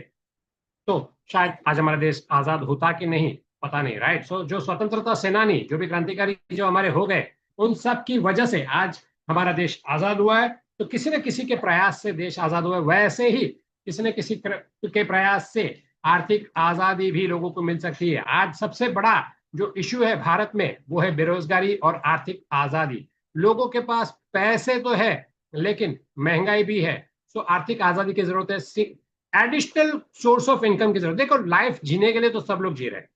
तो शायद आज हमारा देश आजाद होता कि नहीं, पता नहीं, राइट। सो जो स्वतंत्रता सेनानी, जो भी क्रांतिकारी जो हमारे हो गए, उन सब की वजह से आज हमारा देश आजाद हुआ है। तो किसी न किसी के प्रयास से देश आजाद हुआ है, वैसे ही किसी न किसी के प्रयास से आर्थिक आजादी भी लोगों को मिल सकती है। आज सबसे बड़ा जो इश्यू है भारत में वो है बेरोजगारी और आर्थिक आजादी। लोगों के पास पैसे तो है, लेकिन महंगाई भी है। सो आर्थिक आजादी की जरूरत है, एडिशनल सोर्स ऑफ इनकम की जरूरत। देखो लाइफ जीने के लिए तो सब लोग जी रहे हैं,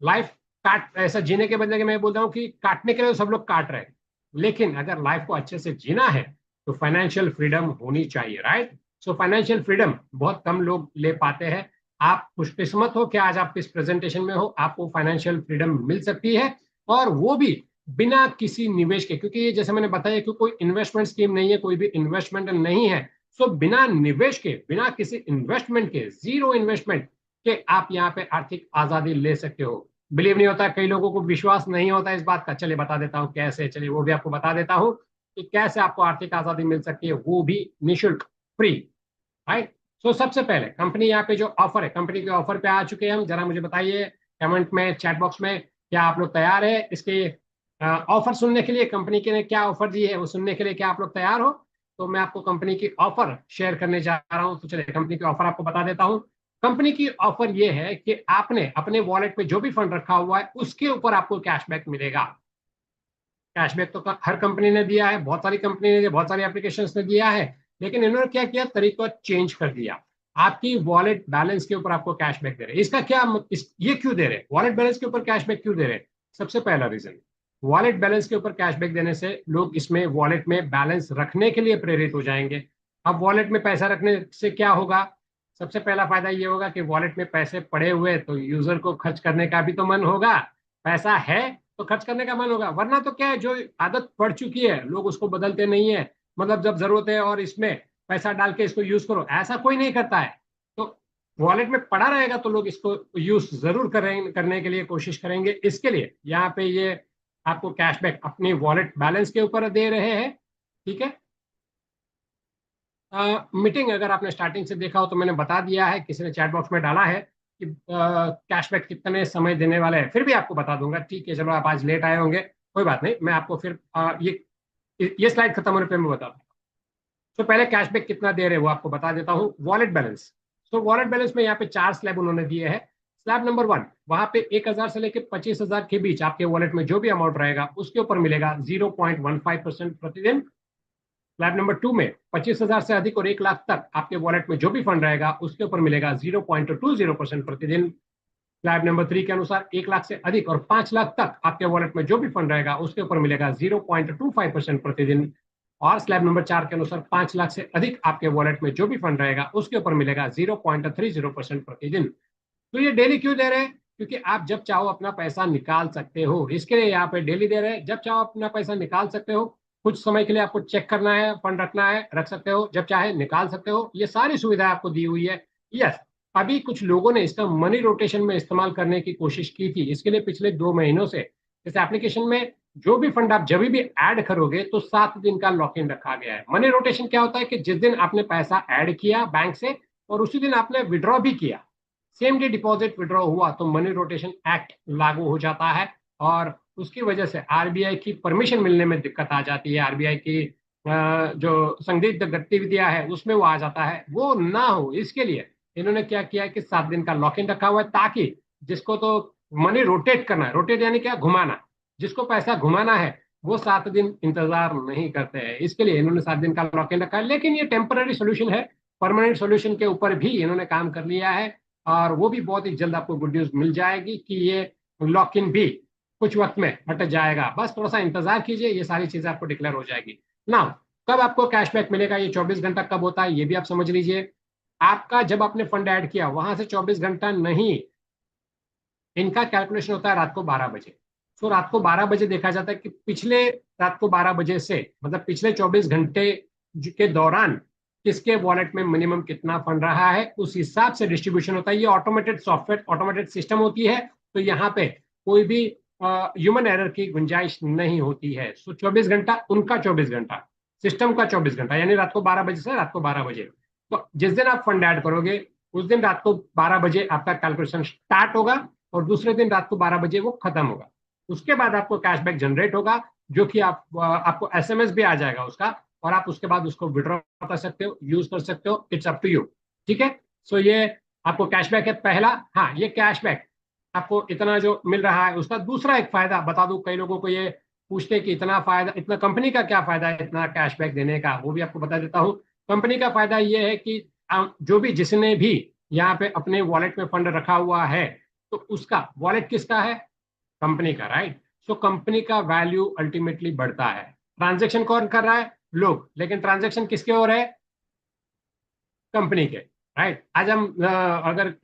लाइफ काट ऐसा जीने के बदले में मैं बोलता हूँ कि काटने के लिए तो सब लोग काट रहे हैं। लेकिन अगर लाइफ को अच्छे से जीना है, तो फाइनेंशियल फ्रीडम होनी चाहिए, राइट। सो फाइनेंशियल फ्रीडम बहुत कम लोग ले पाते हैं। आप खुशकिस्मत हो कि आज आप इस प्रेजेंटेशन में हो, आपको फाइनेंशियल फ्रीडम मिल सकती है, और वो भी बिना किसी निवेश के, क्योंकि ये जैसे मैंने बताया कि कोई इन्वेस्टमेंट स्कीम नहीं है, कोई भी इन्वेस्टमेंट नहीं है। सो बिना निवेश के, बिना किसी इन्वेस्टमेंट के, जीरो इन्वेस्टमेंट के आप यहाँ पे आर्थिक आजादी ले सकते हो। बिलीव नहीं होता, कई लोगों को विश्वास नहीं होता इस बात का। चलिए बता देता हूँ कैसे, चलिए वो भी आपको बता देता हूँ कि कैसे आपको आर्थिक आजादी मिल सकती है, वो भी निःशुल्क, फ्री, राइट। सो सबसे पहले कंपनी यहाँ पे जो ऑफर है, कंपनी के ऑफर पे आ चुके हैं हम। जरा मुझे बताइए कमेंट में, चैट बॉक्स में, क्या आप लोग तैयार है इसके ऑफर सुनने के लिए? कंपनी के ने क्या ऑफर दी है वो सुनने के लिए क्या आप लोग तैयार हो? तो मैं आपको कंपनी की ऑफर शेयर करने जा रहा हूँ। तो चलिए कंपनी की ऑफर आपको बता देता हूँ। कंपनी की ऑफर ये है कि आपने अपने वॉलेट पे जो भी फंड रखा हुआ है उसके ऊपर आपको कैशबैक मिलेगा। कैशबैक तो हर कंपनी ने दिया है, बहुत सारी कंपनी ने, बहुत सारी एप्लीकेशन ने दिया है, लेकिन इन्होंने क्या किया, तरीका चेंज कर दिया। आपकी वॉलेट बैलेंस के ऊपर आपको कैशबैक दे रहे हैं। इसका क्या ये क्यों दे रहे हैं, वॉलेट बैलेंस के ऊपर कैशबैक क्यों दे रहे हैं? सबसे पहला रीजन, वॉलेट बैलेंस के ऊपर कैशबैक देने से लोग इसमें वॉलेट में बैलेंस रखने के लिए प्रेरित हो जाएंगे। अब वॉलेट में पैसा रखने से क्या होगा? सबसे पहला फायदा ये होगा कि वॉलेट में पैसे पड़े हुए तो यूजर को खर्च करने का भी तो मन होगा। पैसा है तो खर्च करने का मन होगा, वरना तो क्या है, जो आदत पड़ चुकी है लोग उसको बदलते नहीं है। मतलब जब जरूरत है और इसमें पैसा डाल के इसको यूज करो, ऐसा कोई नहीं करता है। तो वॉलेट में पड़ा रहेगा तो लोग इसको यूज जरूर करने के लिए कोशिश करेंगे। इसके लिए यहाँ पे ये आपको कैशबैक अपनी वॉलेट बैलेंस के ऊपर दे रहे हैं, ठीक है। मीटिंग अगर आपने स्टार्टिंग से देखा हो तो मैंने बता दिया है, किसी ने चैट बॉक्स में डाला है कि कैशबैक कितने समय देने वाले हैं, फिर भी आपको बता दूंगा। ठीक है, चलो आप आज लेट आए होंगे, कोई बात नहीं, मैं आपको फिर ये स्लाइड खत्म होने पे मैं बता दूंगा। तो पहले कैशबैक कितना दे रहे हैं वो आपको बता देता हूँ। वॉलेट बैलेंस, तो वॉलेट बैलेंस में यहाँ पे 4 स्लैब उन्होंने दिए हैं। स्लैब नंबर 1, वहां पे 1,000 से लेकर 25,000 के बीच आपके वॉलेट में जो भी अमाउंट रहेगा उसके ऊपर मिलेगा 0.15% प्रतिदिन। स्लैब नंबर 2 में 25,000 से अधिक और 1 लाख तक आपके वॉलेट में जो भी फंड रहेगा उसके ऊपर मिलेगा 0.20% प्रतिदिन। स्लैब नंबर 3 के अनुसार 1 लाख से अधिक और 5 लाख तक आपके वॉलेट में जो भी फंड रहेगा उसके ऊपर मिलेगा 0.25% प्रतिदिन। और स्लैब नंबर 4 के अनुसार 5 लाख से अधिक आपके वॉलेट में जो भी फंड रहेगा उसके ऊपर मिलेगा 0.30% प्रतिदिन। तो ये डेली क्यों दे रहे हैं? क्योंकि आप जब चाहो अपना पैसा निकाल सकते हो, इसके लिए यहाँ पे डेली दे रहे हैं। जब चाहो अपना पैसा निकाल सकते हो, कुछ समय के लिए आपको चेक करना है, फंड रखना है, रख सकते हो, जब चाहे निकाल सकते हो। ये सारी सुविधा आपको दी हुई है। यस, अभी कुछ लोगों ने इसका मनी रोटेशन में इस्तेमाल करने की कोशिश की थी। इसके लिए पिछले 2 महीनों से इस एप्लीकेशन में जो भी फंड आप जब भी ऐड करोगे तो 7 दिन का लॉक इन रखा गया है। मनी रोटेशन क्या होता है कि जिस दिन आपने पैसा ऐड किया बैंक से और उसी दिन आपने विड्रॉ भी किया, सेम डे डिपॉजिट विड्रॉ हुआ, तो मनी रोटेशन एक्ट लागू हो जाता है। और उसकी वजह से आरबीआई की परमिशन मिलने में दिक्कत आ जाती है। आरबीआई की जो संदिग्ध गतिविधियां है उसमें वो आ जाता है, वो ना हो इसके लिए इन्होंने क्या किया है कि 7 दिन का लॉक इन रखा हुआ है, ताकि जिसको तो मनी रोटेट करना है, रोटेट यानी क्या, घुमाना, जिसको पैसा घुमाना है वो 7 दिन इंतजार नहीं करते हैं। इसके लिए इन्होंने 7 दिन का लॉक इन रखा है। लेकिन ये टेम्पररी सोल्यूशन है, परमानेंट सोल्यूशन के ऊपर भी इन्होंने काम कर लिया है। और वो भी बहुत ही जल्द आपको गुड न्यूज मिल जाएगी कि ये लॉक इन भी कुछ वक्त में हट जाएगा। बस थोड़ा सा इंतजार कीजिए, ये सारी चीजें आपको डिक्लेयर हो जाएगी ना। कब आपको कैशबैक मिलेगा, ये 24 घंटा कब होता है ये भी आप समझ लीजिए। आपका जब आपने फंड ऐड किया वहां से 24 घंटा नहीं, इनका कैलकुलेशन होता है रात को 12 बजे। तो रात को 12 बजे देखा जाता है कि पिछले रात को 12 बजे से, मतलब पिछले 24 घंटे के दौरान किसके वॉलेट में मिनिमम कितना फंड रहा है, उस हिसाब से डिस्ट्रीब्यूशन होता है। ये ऑटोमेटेड सॉफ्टवेयर, ऑटोमेटेड सिस्टम होती है, तो यहाँ पे कोई भी ह्यूमन एरर की गुंजाइश नहीं होती है। सो 24 घंटा उनका 24 घंटा, सिस्टम का 24 घंटा, यानी रात को 12 बजे से रात को 12 बजे। तो जिस दिन आप फंड ऐड करोगे उस दिन रात को 12 बजे आपका कैलकुलेशन स्टार्ट होगा और दूसरे दिन रात को 12 बजे वो खत्म होगा। उसके बाद आपको कैशबैक जनरेट होगा, जो कि आपको एसएमएस भी आ जाएगा उसका, और आप उसके बाद उसको विड्रॉ कर सकते हो, यूज कर सकते हो। इट्स अप टू यू, ठीक है। सो ये आपको कैशबैक है पहला। हाँ, ये कैशबैक आपको इतना जो मिल रहा है, उसका दूसरा एक फायदा बता दूं, कई लोगों को ये पूछते हैं कि इतना फायदा, इतना कंपनी का क्या फायदा है इतना कैशबैक देने का, वो भी आपको बता देता हूँ। कंपनी का फायदा ये है कि जो भी जिसने भी यहाँ पे अपने वॉलेट में फंड रखा हुआ है, तो उसका वॉलेट किसका है, कंपनी का, राइट। सो कंपनी का वैल्यू अल्टीमेटली बढ़ता है। ट्रांजेक्शन कौन कर रहा है, लोग, लेकिन ट्रांजैक्शन किसके हो रहे हैं? कंपनी के। राइट। आज हम अगर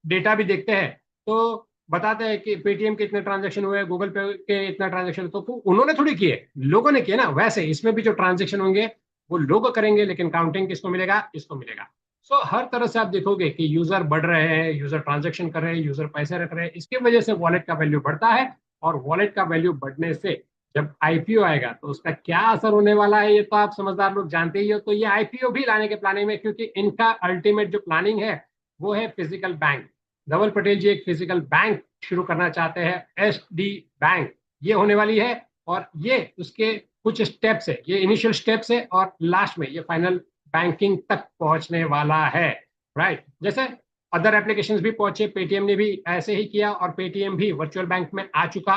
डेटा भी देखते हैं तो बताते हैं कि पेटीएम के इतने ट्रांजैक्शन हुए, गूगल पे के इतना ट्रांजैक्शन, तो उन्होंने थोड़ी किए, लोगों ने किए ना। वैसे इसमें भी जो ट्रांजैक्शन होंगे वो लोग करेंगे, लेकिन काउंटिंग किसको मिलेगा? इसको मिलेगा। सो हर तरह से आप देखोगे कि यूजर बढ़ रहे हैं, यूजर ट्रांजैक्शन कर रहे हैं, यूजर पैसे रख रहे हैं, इसकी वजह से वॉलेट का वैल्यू बढ़ता है। और वॉलेट का वैल्यू बढ़ने से जब आईपीओ आएगा तो उसका क्या असर होने वाला है, ये तो आप समझदार लोग जानते ही हो। तो ये आईपीओ भी लाने के प्लानिंग में, क्योंकि इनका अल्टीमेट जो प्लानिंग है वो है फिजिकल बैंक। धवल पटेल जी एक फिजिकल बैंक शुरू करना चाहते हैं, एसडी बैंक ये होने वाली है। और ये उसके कुछ स्टेप्स है, ये इनिशियल स्टेप्स है, और लास्ट में ये फाइनल बैंकिंग तक पहुंचने वाला है। राइट। जैसे अदर एप्लीकेशंस भी पहुंचे, पेटीएम ने भी ऐसे ही किया, और पेटीएम भी वर्चुअल बैंक में आ चुका।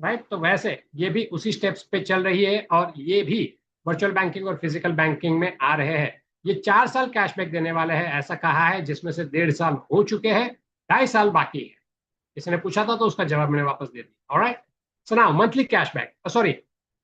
राइट। तो वैसे ये भी उसी स्टेप्स पे चल रही है, और ये भी वर्चुअल बैंकिंग और फिजिकल बैंकिंग में आ रहे हैं। ये 4 साल कैशबैक देने वाले हैं ऐसा कहा है, जिसमें से 1.5 साल हो चुके हैं, 2.5 साल बाकी है। इसने पूछा था तो उसका जवाब मैंने वापस दे दिया। Alright. So now monthly cashback, sorry,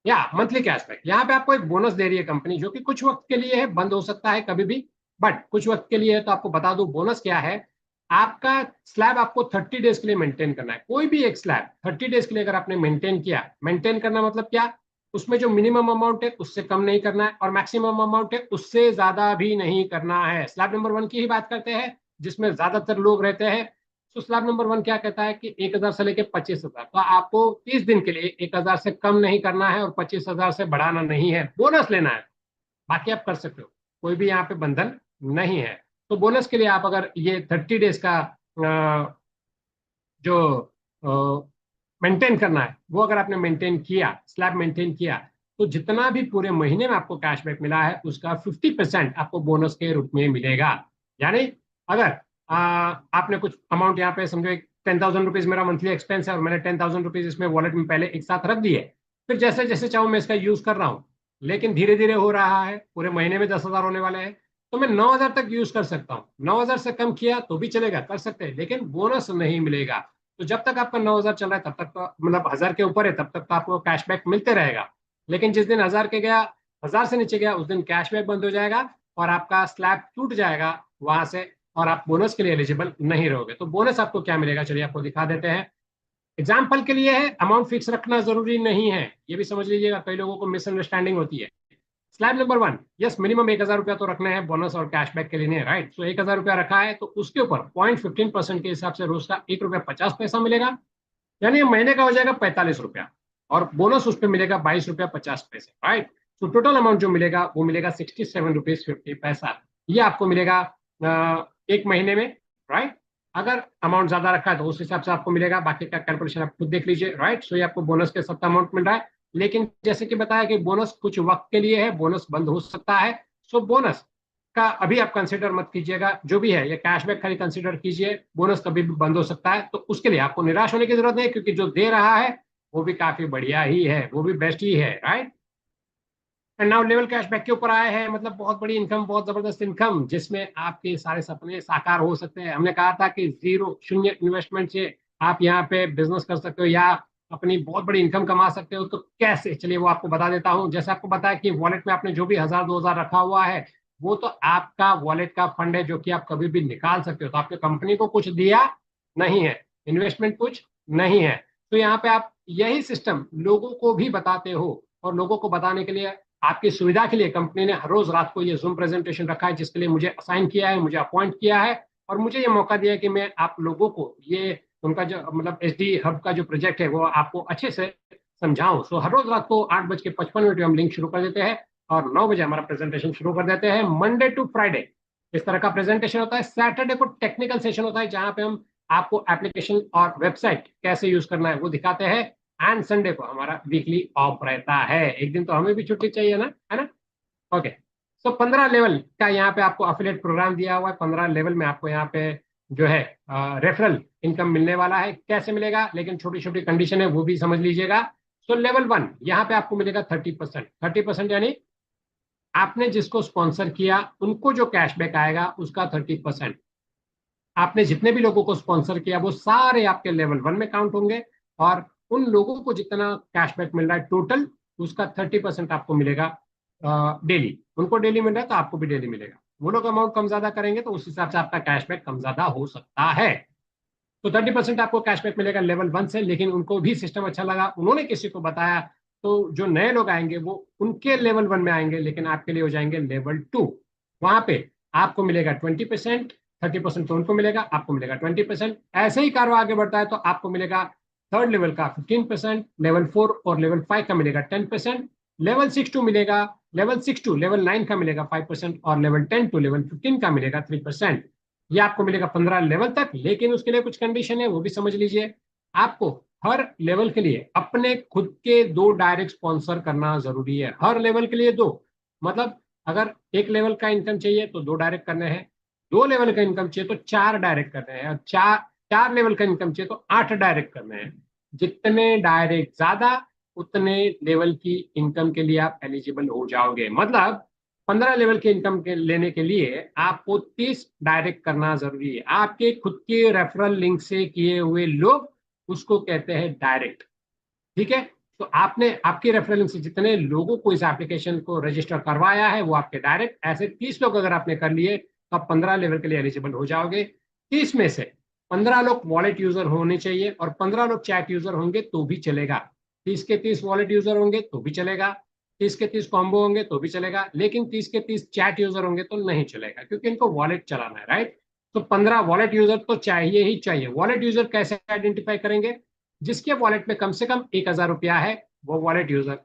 या मंथली कैशबैक, यहाँ पे आपको एक बोनस दे रही है कंपनी, जो कि कुछ वक्त के लिए है, बंद हो सकता है कभी भी, बट कुछ वक्त के लिए है। तो आपको बता दूं बोनस क्या है। आपका स्लैब आपको 30 डेज के लिए मेंटेन करना है। कोई भी एक स्लैब 30 डेज के लिए अगर आपने मेंटेन किया, मेंटेन करना मतलब क्या? उसमें जो मिनिमम अमाउंट है उससे कम नहीं करना है, और मैक्सिमम अमाउंट है उससे ज्यादा भी नहीं करना है। स्लैब नंबर 1 की ही बात करते हैं, जिसमें ज्यादातर लोग रहते हैं। तो स्लैब नंबर 1 क्या कहता है कि 1,000 से लेके 25,000, तो आपको 30 दिन के लिए 1,000 से कम नहीं करना है और 25,000 से बढ़ाना नहीं है, बोनस लेना है। बाकी आप कर सकते हो, कोई भी यहाँ पे बंधन नहीं है। तो बोनस के लिए आप अगर ये 30 डेज का जो मेंटेन करना है वो अगर आपने मेंटेन किया, स्लैब मेंटेन किया, तो जितना भी पूरे महीने में आपको कैशबैक मिला है उसका 50% आपको बोनस के रूप में मिलेगा। यानी अगर आपने कुछ अमाउंट यहाँ पे समझो 10,000 रुपीज मेरा मंथली एक्सपेंस है, और मैंने 10,000 रुपीज इसमें वॉलेट में पहले एक साथ रख दिए, फिर जैसे जैसे चाहूँ मैं इसका यूज कर रहा हूँ, लेकिन धीरे धीरे हो रहा है, पूरे महीने में 10,000 होने वाले हैं, तो मैं 9,000 तक यूज कर सकता हूँ। 9,000 से कम किया तो भी चलेगा, कर सकते हैं, लेकिन बोनस नहीं मिलेगा। तो जब तक आपका 9,000 चल रहा है तब तक तो, मतलब 1,000 के ऊपर है तब तक तो आपको कैशबैक मिलते रहेगा। लेकिन जिस दिन 1,000 के गया, 1,000 से नीचे गया, उस दिन कैशबैक बंद हो जाएगा, और आपका स्लैब टूट जाएगा वहां से, और आप बोनस के लिए एलिजिबल नहीं रहोगे। तो बोनस आपको क्या मिलेगा, चलिए आपको दिखा देते हैं। एग्जाम्पल के लिए है, अमाउंट फिक्स रखना जरूरी नहीं है, ये भी समझ लीजिएगा, कई लोगों को मिसअंडरस्टैंडिंग होती है। स्लैब नंबर 1, यस, मिनिमम 1,000 रुपया तो रखना है बोनस और कैशबैक के लिए, राइट। सो 1,000 रुपया रखा है, तो उसके ऊपर 0.15% के हिसाब से रोज का 1 रुपया 50 पैसा मिलेगा, यानी महीने का हो जाएगा 45 रुपया, और बोनस उस पर मिलेगा 22 रुपया 50 पैसे, राइट। तो टोटल अमाउंट जो मिलेगा वो मिलेगा 67 रुपीज 50 पैसा। ये आपको मिलेगा एक महीने में, राइट। अगर अमाउंट ज्यादा रखा है तो उस हिसाब से आपको मिलेगा, बाकी का कैलकुलेशन आप खुद देख लीजिए, राइट। सो ये आपको बोनस के साथ अमाउंट मिल रहा है, लेकिन जैसे कि बताया कि बोनस कुछ वक्त के लिए है, बोनस बंद हो सकता है। सो बोनस का अभी आप कंसिडर मत कीजिएगा, जो भी है ये कैशबैक खाली कंसिडर कीजिए, बोनस कभी भी बंद हो सकता है, तो उसके लिए आपको निराश होने की जरूरत नहीं है, क्योंकि जो दे रहा है वो भी काफी बढ़िया ही है, वो भी बेस्ट ही है, right. And now level cashback के ऊपर आए हैं, मतलब बहुत बड़ी इनकम, बहुत जबरदस्त इनकम, जिसमें आपके सारे सपने साकार हो सकते हैं। हमने कहा था कि जीरो, शून्य इन्वेस्टमेंट से आप यहाँ पे बिजनेस कर सकते हो या अपनी बहुत बड़ी इनकम कमा सकते हो। तो कैसे, चलिए वो आपको बता देता हूँ। जैसे आपको बताया कि वॉलेट में आपने जो भी 1,000 2,000 रखा हुआ है, वो तो आपका वॉलेट का फंड है, जो कि आप कभी भी निकाल सकते हो। तो आपने कंपनी को कुछ दिया नहीं है, इन्वेस्टमेंट कुछ नहीं है। तो यहाँ पे आप यही सिस्टम लोगों को भी बताते हो, और लोगों को बताने के लिए, आपकी सुविधा के लिए कंपनी ने हर रोज रात को ये जूम प्रेजेंटेशन रखा है, जिसके लिए मुझे असाइन किया है, मुझे अपॉइंट किया है, और मुझे ये मौका दिया है कि मैं आप लोगों को ये उनका जो मतलब एसडी हब का जो प्रोजेक्ट है वो आपको अच्छे से समझाऊं। सो हर रोज रात को 8:55 हम लिंक शुरू कर देते हैं, और 9 बजे हमारा प्रेजेंटेशन शुरू कर देते हैं। मंडे टू फ्राइडे इस तरह का प्रेजेंटेशन होता है। सैटरडे को टेक्निकल सेशन होता है, जहां पे हम आपको एप्लीकेशन और वेबसाइट कैसे यूज करना है वो दिखाते हैं। एंड संडे को हमारा वीकली ऑफ रहता है, एक दिन तो हमें भी छुट्टी चाहिए ना, है ना। ओके। सो 15 लेवल का यहाँ पे आपको अफिलिएट प्रोग्राम दिया हुआ है। 15 लेवल में आपको यहाँ पे जो है रेफरल इनकम मिलने वाला है। कैसे मिलेगा, लेकिन छोटी छोटी कंडीशन है, वो भी समझ लीजिएगा। सो लेवल 1 यहाँ पे आपको मिलेगा 30%। 30% यानी आपने जिसको स्पॉन्सर किया उनको जो कैशबैक आएगा उसका 30%। आपने जितने भी लोगों को स्पॉन्सर किया वो सारे आपके लेवल 1 में काउंट होंगे, और उन लोगों को जितना कैशबैक मिल रहा है टोटल, उसका 30% आपको मिलेगा डेली, उनको डेली मिल रहा है तो आपको भी डेली मिलेगा। वो लोग अमाउंट कम ज्यादा करेंगे तो उस हिसाब से आपका कैशबैक कम ज्यादा हो सकता है। तो 30% आपको कैशबैक मिलेगा लेवल 1 से, लेकिन उनको भी सिस्टम अच्छा लगा, उन्होंने किसी को बताया, तो जो नए लोग आएंगे वो उनके लेवल 1 में आएंगे, लेकिन आपके लिए हो जाएंगे लेवल 2। वहां पे आपको मिलेगा 20%, 30% तो उनको मिलेगा, आपको मिलेगा 20%। ऐसे ही कारवा आगे बढ़ता है तो आपको मिलेगा थर्ड लेवल का 15%, लेवल 4 और लेवल 5 का मिलेगा 10%, लेवल 6 टू मिलेगा, लेवल 6 टू लेवल 9 का मिलेगा 5%, और लेवल 10 टू लेवल 15 का मिलेगा 3%। ये आपको मिलेगा 15 लेवल तक, लेकिन उसके लिए कुछ कंडीशन है, वो भी समझ लीजिए। आपको हर लेवल के लिए अपने खुद के 2 डायरेक्ट स्पॉन्सर करना जरूरी है, हर लेवल के लिए 2। मतलब अगर एक लेवल का इनकम चाहिए तो 2 डायरेक्ट करने हैं, 2 लेवल का इनकम चाहिए तो 4 डायरेक्ट करने हैं, और 4 लेवल का इनकम चाहिए तो 8 डायरेक्ट करने हैं। जितने डायरेक्ट ज्यादा, उतने लेवल की इनकम के लिए आप एलिजिबल हो जाओगे। मतलब 15 लेवल के इनकम के लेने के लिए आपको 30 डायरेक्ट करना जरूरी है। आपके खुद के रेफरल लिंक से किए हुए लोग, उसको कहते हैं डायरेक्ट। ठीक है, तो आपने आपके रेफरल लिंक से जितने लोगों को इस एप्लीकेशन को रजिस्टर करवाया है वो आपके डायरेक्ट। ऐसे 30 लोग अगर आपने कर लिए तो आप 15 लेवल के लिए एलिजिबल हो जाओगे। 30 में से 15 लोग वॉलेट यूजर होने चाहिए और 15 लोग चैट यूजर होंगे तो भी चलेगा। 30 के 30 वॉलेट यूजर होंगे तो भी चलेगा, 30 के 30 कॉम्बो होंगे तो भी चलेगा, लेकिन 30 के 30 चैट यूजर होंगे तो नहीं चलेगा, क्योंकि इनको वॉलेट चलाना है, राइट। तो 15 वॉलेट यूजर तो चाहिए ही चाहिए। वॉलेट यूजर कैसे आइडेंटिफाई करेंगे? जिसके वॉलेट में कम से कम 1,000 रुपया है, वो वॉलेट यूजर।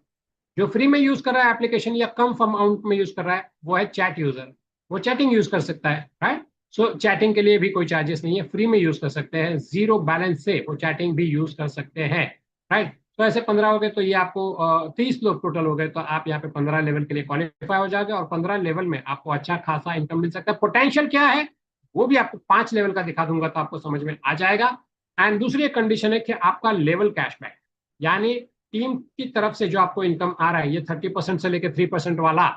जो फ्री में यूज कर रहा है एप्लीकेशन या कम अमाउंट में यूज कर रहा है, वो है चैट यूजर। वो चैटिंग यूज कर सकता है, राइट। सो चैटिंग के लिए भी कोई चार्जेस नहीं है, फ्री में यूज कर सकते हैं, जीरो बैलेंस से वो चैटिंग भी यूज कर सकते हैं, राइट। तो ऐसे 15 हो गए, तो ये आपको 30 लोग टोटल हो गए, तो आप यहाँ पे 15 लेवल के लिए क्वालिफाई हो जाओगे, और 15 लेवल में आपको अच्छा खासा इनकम मिल सकता है। पोटेंशियल क्या है वो भी आपको 5 लेवल का दिखा दूंगा तो आपको समझ में आ जाएगा। एंड दूसरी एक कंडीशन है कि आपका लेवल कैशबैक, यानी टीम की तरफ से जो आपको इनकम आ रहा है, ये 30% से लेकर 3% वाला,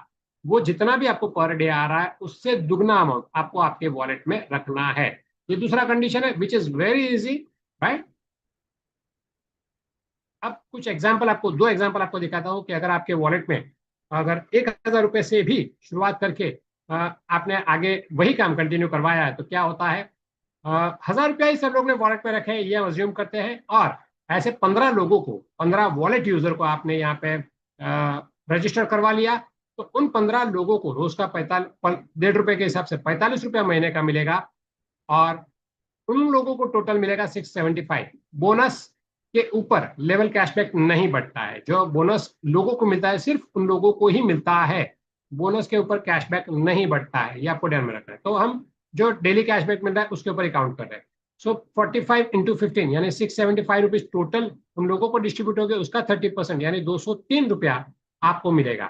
वो जितना भी आपको पर डे आ रहा है उससे दुगना अमाउंट आपको आपके वॉलेट में रखना है। ये दूसरा कंडीशन है, which is very easy, right. अब कुछ एग्जाम्पल आपको, 2 एग्जाम्पल आपको दिखाता हूँ कि अगर आपके वॉलेट में अगर 1,000 रुपए से भी शुरुआत करके आपने आगे वही काम कंटिन्यू करवाया है तो क्या होता है। 1,000 रुपया ही सब लोग ने वॉलेट में रखे हैं, ये अज्यूम करते हैं, और ऐसे 15 लोगों को, 15 वॉलेट यूजर को आपने यहाँ पे रजिस्टर करवा लिया, तो उन 15 लोगों को रोज का 1.5 रुपए के हिसाब से 45 रुपया महीने का मिलेगा, और उन लोगों को टोटल मिलेगा 675। बोनस के ऊपर लेवल कैशबैक नहीं बढ़ता है, जो बोनस लोगों को मिलता है सिर्फ उन लोगों को ही मिलता है, बोनस के ऊपर कैशबैक नहीं बढ़ता है, ये आपको ध्यान में रखना है। तो हम जो डेली कैशबैक मिल रहा है उसके ऊपर ही काउंट कर रहे हैं। सो 45 × 15 यानी 675 रुपीज टोटल उन लोगों को डिस्ट्रीब्यूट हो गए, उसका 30% यानी 203 रुपया आपको मिलेगा,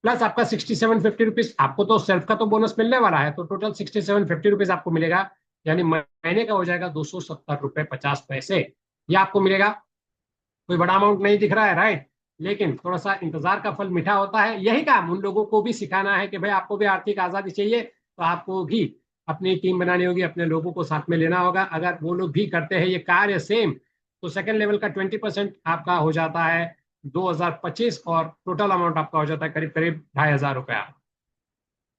प्लस आपका 6750 रुपीज, आपको तो सेल्फ का तो बोनस मिलने वाला है, तो टोटल 6750 रुपीज आपको मिलेगा, यानी महीने का हो जाएगा 270 रुपये 50 पैसे। ये आपको मिलेगा। कोई बड़ा अमाउंट नहीं दिख रहा है, राइट, लेकिन थोड़ा सा इंतजार का फल मीठा होता है। यही काम उन लोगों को भी सिखाना है कि भाई आपको भी आर्थिक आजादी चाहिए, तो आपको भी अपनी टीम बनानी होगी, अपने लोगों को साथ में लेना होगा। अगर वो लोग भी करते हैं ये कार्य सेम, तो सेकंड लेवल का 20% आपका हो जाता है 2,025, और टोटल अमाउंट आपका हो जाता है करीब करीब 2,500 रुपया।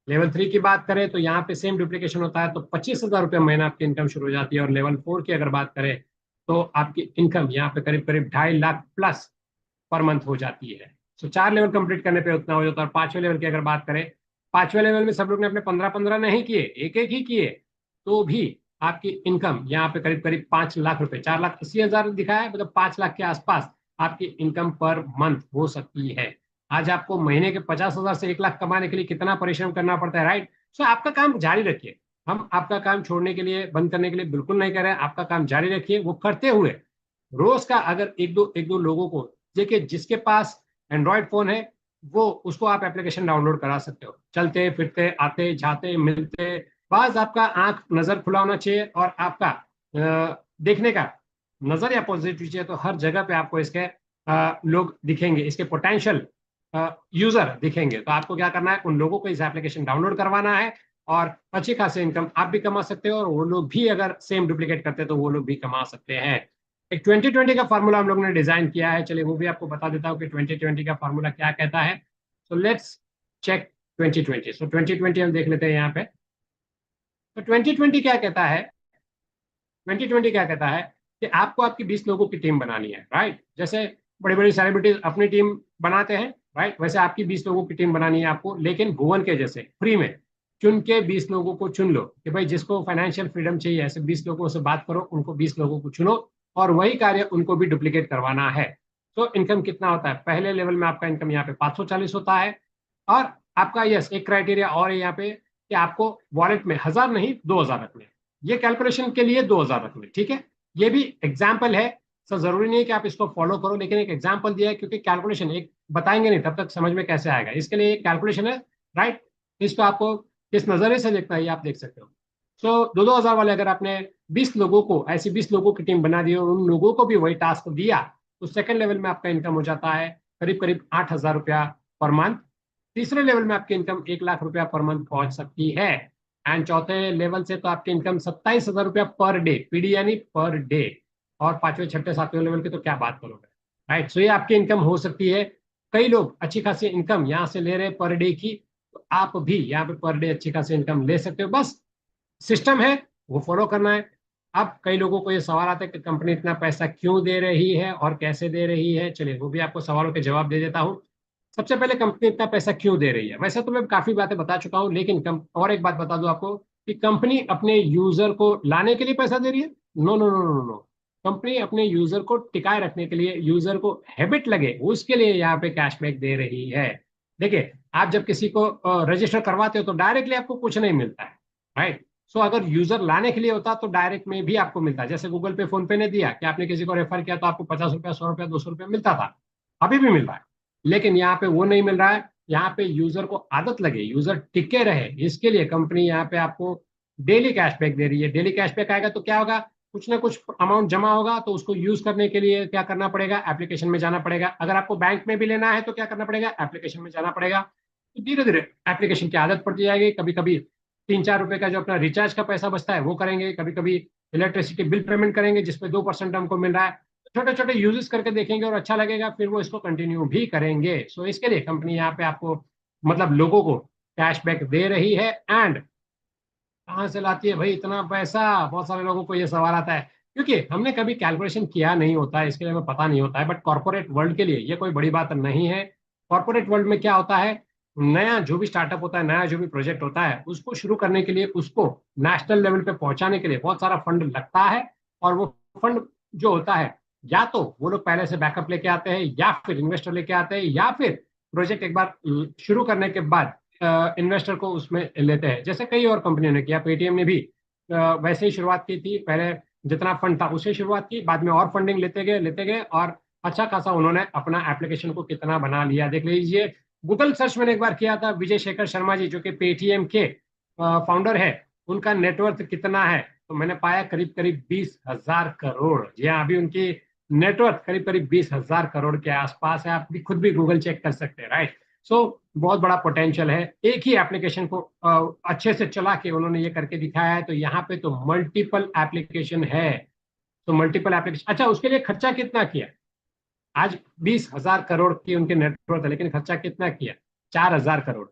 लेवल 3 की बात करें तो यहाँ पे सेम डुप्लीकेशन होता है, तो 25,000 रुपये महीना आपकी इनकम शुरू हो जाती है। और लेवल 4 की अगर बात करें तो आपकी इनकम यहाँ पे करीब करीब 2.5 लाख प्लस पर मंथ हो जाती है। सो 4 लेवल कंप्लीट करने पे उतना हो जाता है। और 5वें लेवल की अगर बात करें, 5वें लेवल में सब लोग ने अपने 15-15 नहीं किए, एक एक ही किए, तो भी आपकी इनकम यहाँ पे करीब करीब 5 लाख रुपए, 4,80,000 दिखा है, मतलब 5 लाख के आसपास आपकी इनकम पर मंथ हो सकती है। आज आपको महीने के 50,000 से 1 लाख कमाने के लिए कितना परिश्रम करना पड़ता है, राइट। सो आपका काम जारी रखिए, हम आपका काम छोड़ने के लिए, बंद करने के लिए बिल्कुल नहीं कर रहे हैं। आपका काम जारी रखिए, वो करते हुए रोज का अगर एक दो लोगों को देखिए, जिसके पास एंड्रॉयड फोन है वो, उसको आप एप्लीकेशन डाउनलोड करा सकते हो, चलते फिरते आते जाते मिलते। बस आपका आंख नजर खुला होना चाहिए, और आपका देखने का नजर या पॉजिटिव चाहिए, तो हर जगह पे आपको इसके लोग दिखेंगे, इसके पोटेंशियल यूजर दिखेंगे। तो आपको क्या करना है, उन लोगों को इस एप्लीकेशन डाउनलोड करवाना है, और अच्छी खासी इनकम आप भी कमा सकते हो, और वो लोग भी अगर सेम डुप्लीकेट करते हैं तो वो लोग भी कमा सकते हैं। एक 2020 का फार्मूला हम लोग ने डिजाइन किया है, चलिए वो भी आपको बता देता हूँ कि 2020 का फार्मूला क्या कहता है। So let's check 2020। सो 2020 हम देख लेते हैं यहाँ पे। तो 2020 क्या कहता है, 2020 क्या कहता है कि आपको आपकी 20 लोगों की टीम बनानी है, राइट। जैसे बड़ी बड़ी सेलिब्रिटीज अपनी टीम बनाते हैं, राइट, वैसे आपकी 20 लोगों की टीम बनानी है आपको, लेकिन भुवन के जैसे फ्री में चुन के 20 लोगों को चुन लो कि भाई जिसको फाइनेंशियल फ्रीडम चाहिए, ऐसे 20 लोगों से बात करो, उनको 20 लोगों को चुनो और वही कार्य उनको भी डुप्लीकेट करवाना है। तो इनकम कितना होता है, पहले लेवल में आपका इनकम यहाँ पे 540 होता है। और आपका यस एक क्राइटेरिया और है यहाँ पे कि आपको वॉलेट में 1000 नहीं 2000 रखने। ये कैलकुलेशन के लिए 2000 रखने, ठीक है। ये भी एग्जाम्पल है सर, जरूरी नहीं है कि आप इसको फॉलो करो, लेकिन एक एग्जाम्पल दिया है क्योंकि कैलकुलेशन एक बताएंगे नहीं तब तक समझ में कैसे आएगा, इसके लिए एक कैलकुलेशन है, राइट। इसको आपको किस नजरिए से देखना है ये आप देख सकते हो। सो 2-2 हजार वाले अगर आपने 20 लोगों को, ऐसी 20 लोगों की टीम बना दी और उन लोगों को भी वही टास्क दिया, तो सेकंड लेवल में आपका इनकम हो जाता है करीब करीब 8,000 रुपया पर मंथ। तीसरे लेवल में आपकी इनकम 1 लाख रुपया पर मंथ पहुंच सकती है। एंड चौथे लेवल से तो आपकी इनकम 27,000 रुपया पर डे, पीडी यानी पर डे। और पांचवें छठे सातवें लेवल की तो क्या बात करोगे, राइट। सो ये आपकी इनकम हो सकती है। कई लोग अच्छी खासी इनकम यहाँ से ले रहे हैं पर डे की, तो आप भी यहाँ पे पर डे अच्छी खासी इनकम ले सकते हो। बस सिस्टम है वो फॉलो करना है। अब कई लोगों को ये सवाल आता है कि कंपनी इतना पैसा क्यों दे रही है और कैसे दे रही है, चलिए वो भी आपको सवालों के जवाब दे देता हूँ। सबसे पहले कंपनी इतना पैसा क्यों दे रही है, वैसे तो मैं काफी बातें बता चुका हूँ, लेकिन और एक बात बता दूं आपको कि कंपनी अपने यूजर को लाने के लिए पैसा दे रही है। No no no no no. Company अपने यूजर को टिकाए रखने के लिए, यूजर को हैबिट लगे उसके लिए यहाँ पे कैशबैक दे रही है। देखिए, आप जब किसी को रजिस्टर करवाते हो तो डायरेक्टली आपको कुछ नहीं मिलता है, राइट। सो अगर यूजर लाने के लिए होता तो डायरेक्ट में भी आपको मिलता है, जैसे गूगल पे फोन पे ने दिया कि आपने किसी को रेफर किया तो आपको 50 रुपया 100 रुपया 200 रुपया मिलता था, अभी भी मिल रहा है। लेकिन यहाँ पे वो नहीं मिल रहा है। यहाँ पे यूजर को आदत लगे, यूजर टिके रहे, इसके लिए कंपनी यहाँ पे आपको डेली कैशबैक दे रही है। डेली कैशबैक आएगा तो क्या होगा, कुछ ना कुछ अमाउंट जमा होगा, तो उसको यूज करने के लिए क्या करना पड़ेगा, एप्लीकेशन में जाना पड़ेगा। अगर आपको बैंक में भी लेना है तो क्या करना पड़ेगा, एप्लीकेशन में जाना पड़ेगा। तो धीरे धीरे एप्लीकेशन की आदत पड़ती जाएगी। कभी कभी 3-4 रुपए का जो अपना रिचार्ज का पैसा बचता है वो करेंगे, कभी कभी इलेक्ट्रिसिटी बिल पेमेंट करेंगे जिसपे 2% हमको मिल रहा है। छोटे छोटे यूजेस करके देखेंगे और अच्छा लगेगा फिर वो इसको कंटिन्यू भी करेंगे। सो इसके लिए कंपनी यहाँ पे आपको मतलब लोगों को कैशबैक दे रही है। एंड कहाँ से लाती है भाई इतना पैसा, बहुत सारे लोगों को ये सवाल आता है क्योंकि हमने कभी कैलकुलेशन किया नहीं होता है, इसके लिए हमें पता नहीं होता है। बट कॉर्पोरेट वर्ल्ड के लिए ये कोई बड़ी बात नहीं है। कॉर्पोरेट वर्ल्ड में क्या होता है, नया जो भी स्टार्टअप होता है, नया जो भी प्रोजेक्ट होता है, उसको शुरू करने के लिए, उसको नेशनल लेवल पे पहुंचाने के लिए बहुत सारा फंड लगता है। और वो फंड जो होता है, या तो वो लोग पहले से बैकअप लेके आते हैं, या फिर इन्वेस्टर लेके आते हैं, या फिर प्रोजेक्ट एक बार शुरू करने के बाद इन्वेस्टर को उसमें लेते हैं, जैसे कई और कंपनियों ने किया। पेटीएम ने भी वैसे ही शुरुआत की थी, पहले जितना फंड था उससे शुरुआत की, बाद में और फंडिंग लेते गए और अच्छा खासा उन्होंने अपना एप्लीकेशन को कितना बना लिया देख लीजिए। गूगल सर्च मैंने एक बार किया था, विजय शेखर शर्मा जी जो कि पेटीएम के फाउंडर है, उनका नेटवर्थ कितना है, तो मैंने पाया करीब करीब 20,000 करोड़। जी हाँ, अभी उनकी नेटवर्थ करीब करीब 20,000 करोड़ के आसपास है। आप भी खुद भी गूगल चेक कर सकते हैं, राइट। सो बहुत बड़ा पोटेंशियल है। एक ही एप्लीकेशन को अच्छे से चला के उन्होंने ये करके दिखाया है। तो यहाँ पे तो मल्टीपल एप्लीकेशन है। तो मल्टीपल एप्लीकेशन, अच्छा उसके लिए खर्चा कितना किया, आज 20,000 करोड़ की उनके नेटवर्थ है, लेकिन खर्चा कितना किया, 4,000 करोड़।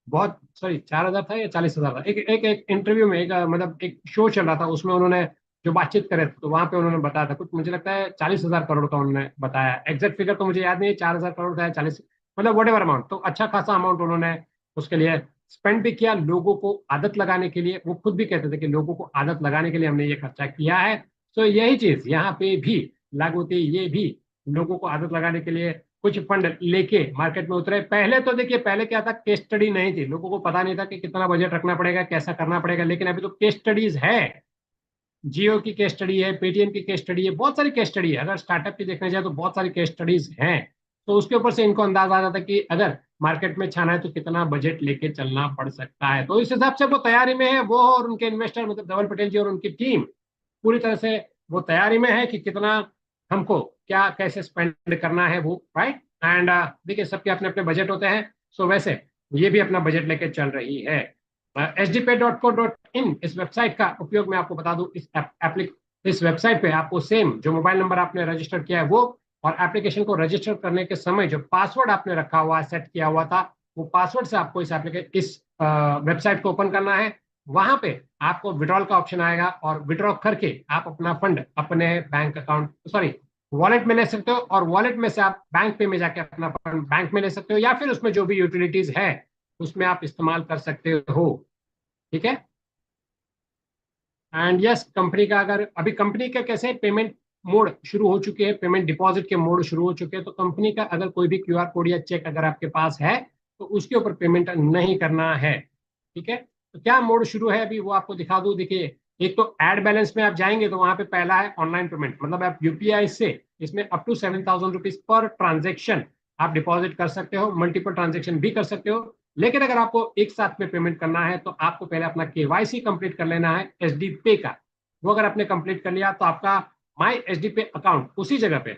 बहुत सॉरी, 4,000 था या 40,000 था। एक इंटरव्यू में एक मतलब एक शो चल रहा था, उसमें उन्होंने जो बातचीत करे तो वहां पे उन्होंने बताया था, कुछ मुझे लगता है 40,000 करोड़ का उन्होंने बताया। एग्जैक्ट फिगर तो मुझे याद नहीं है, 4,000 करोड़ था या 40, मतलब वट एवर अमाउंट, तो अच्छा खासा अमाउंट उन्होंने उसके लिए स्पेंड भी किया, लोगों को आदत लगाने के लिए। वो खुद भी कहते थे कि लोगों को आदत लगाने के लिए हमने ये खर्चा किया है। तो यही चीज यहाँ पे भी लागू होती है, ये भी लोगों को आदत लगाने के लिए कुछ फंड लेके मार्केट में उतरे। पहले तो देखिए, पहले क्या था, केस स्टडी नहीं थी, लोगों को पता नहीं था कि कितना बजट रखना पड़ेगा, कैसा करना पड़ेगा। लेकिन अभी तो केस स्टडीज है, जियो की केस स्टडी है, पेटीएम की केस स्टडी है, बहुत सारी केस स्टडी है। अगर स्टार्टअप की देखने जाए तो बहुत सारी केस स्टडीज हैं। तो उसके ऊपर से इनको अंदाजा आ जाता है कि अगर मार्केट में छाना है तो कितना बजट लेके चलना पड़ सकता है। तो इस हिसाब से वो तैयारी में है, वो और उनके इन्वेस्टर मतलब धवल पटेल जी और उनकी टीम पूरी तरह से वो तैयारी में है कि कितना हमको क्या कैसे स्पेंड करना है वो, राइट। एंड देखिए, सबके अपने अपने बजट होते हैं। सो वैसे ये भी अपना बजट लेके चल रही है। sdpay.co.in इस वेबसाइट का उपयोग मैं आपको बता दूं, इस वेबसाइट पे आपको सेम जो मोबाइल नंबर आपने रजिस्टर किया है वो, और एप्लीकेशन को रजिस्टर करने के समय जो पासवर्ड आपने रखा हुआ सेट किया हुआ था वो पासवर्ड से आपको इस वेबसाइट को ओपन करना है। वहां पे आपको विड्रॉल का ऑप्शन आएगा और विड्रॉ करके आप अपना फंड अपने बैंक अकाउंट सॉरी वॉलेट में ले सकते हो, और वॉलेट में से आप बैंक पे में जाके अपना फंड बैंक में ले सकते हो, या फिर उसमें जो भी यूटिलिटीज है उसमें आप इस्तेमाल कर सकते हो। ठीक है। एंड यस, कंपनी का अगर अभी कंपनी का कैसे पेमेंट मोड शुरू हो चुके हैं, पेमेंट डिपॉजिट के मोड शुरू हो चुके हैं, तो कंपनी का अगर कोई भी क्यूआर कोड या चेक अगर आपके पास है तो उसके ऊपर पेमेंट नहीं करना है। ठीक है। तो क्या मोड शुरू है अभी वो आपको दिखा दूं। देखिए, एक तो ऐड बैलेंस में आप जाएंगे तो वहां पे पहला है ऑनलाइन पेमेंट, मतलब आप यूपीआई से इसमें अप टू 7,000 रुपीज पर ट्रांजेक्शन आप डिपॉजिट कर सकते हो, मल्टीपल ट्रांजेक्शन भी कर सकते हो। लेकिन अगर आपको एक साथ में पेमेंट करना है तो आपको पहले अपना केवाईसी कंप्लीट कर लेना है एसडी पे का। वो अगर आपने कंप्लीट कर लिया तो आपका माई एसडी पे अकाउंट उसी जगह पे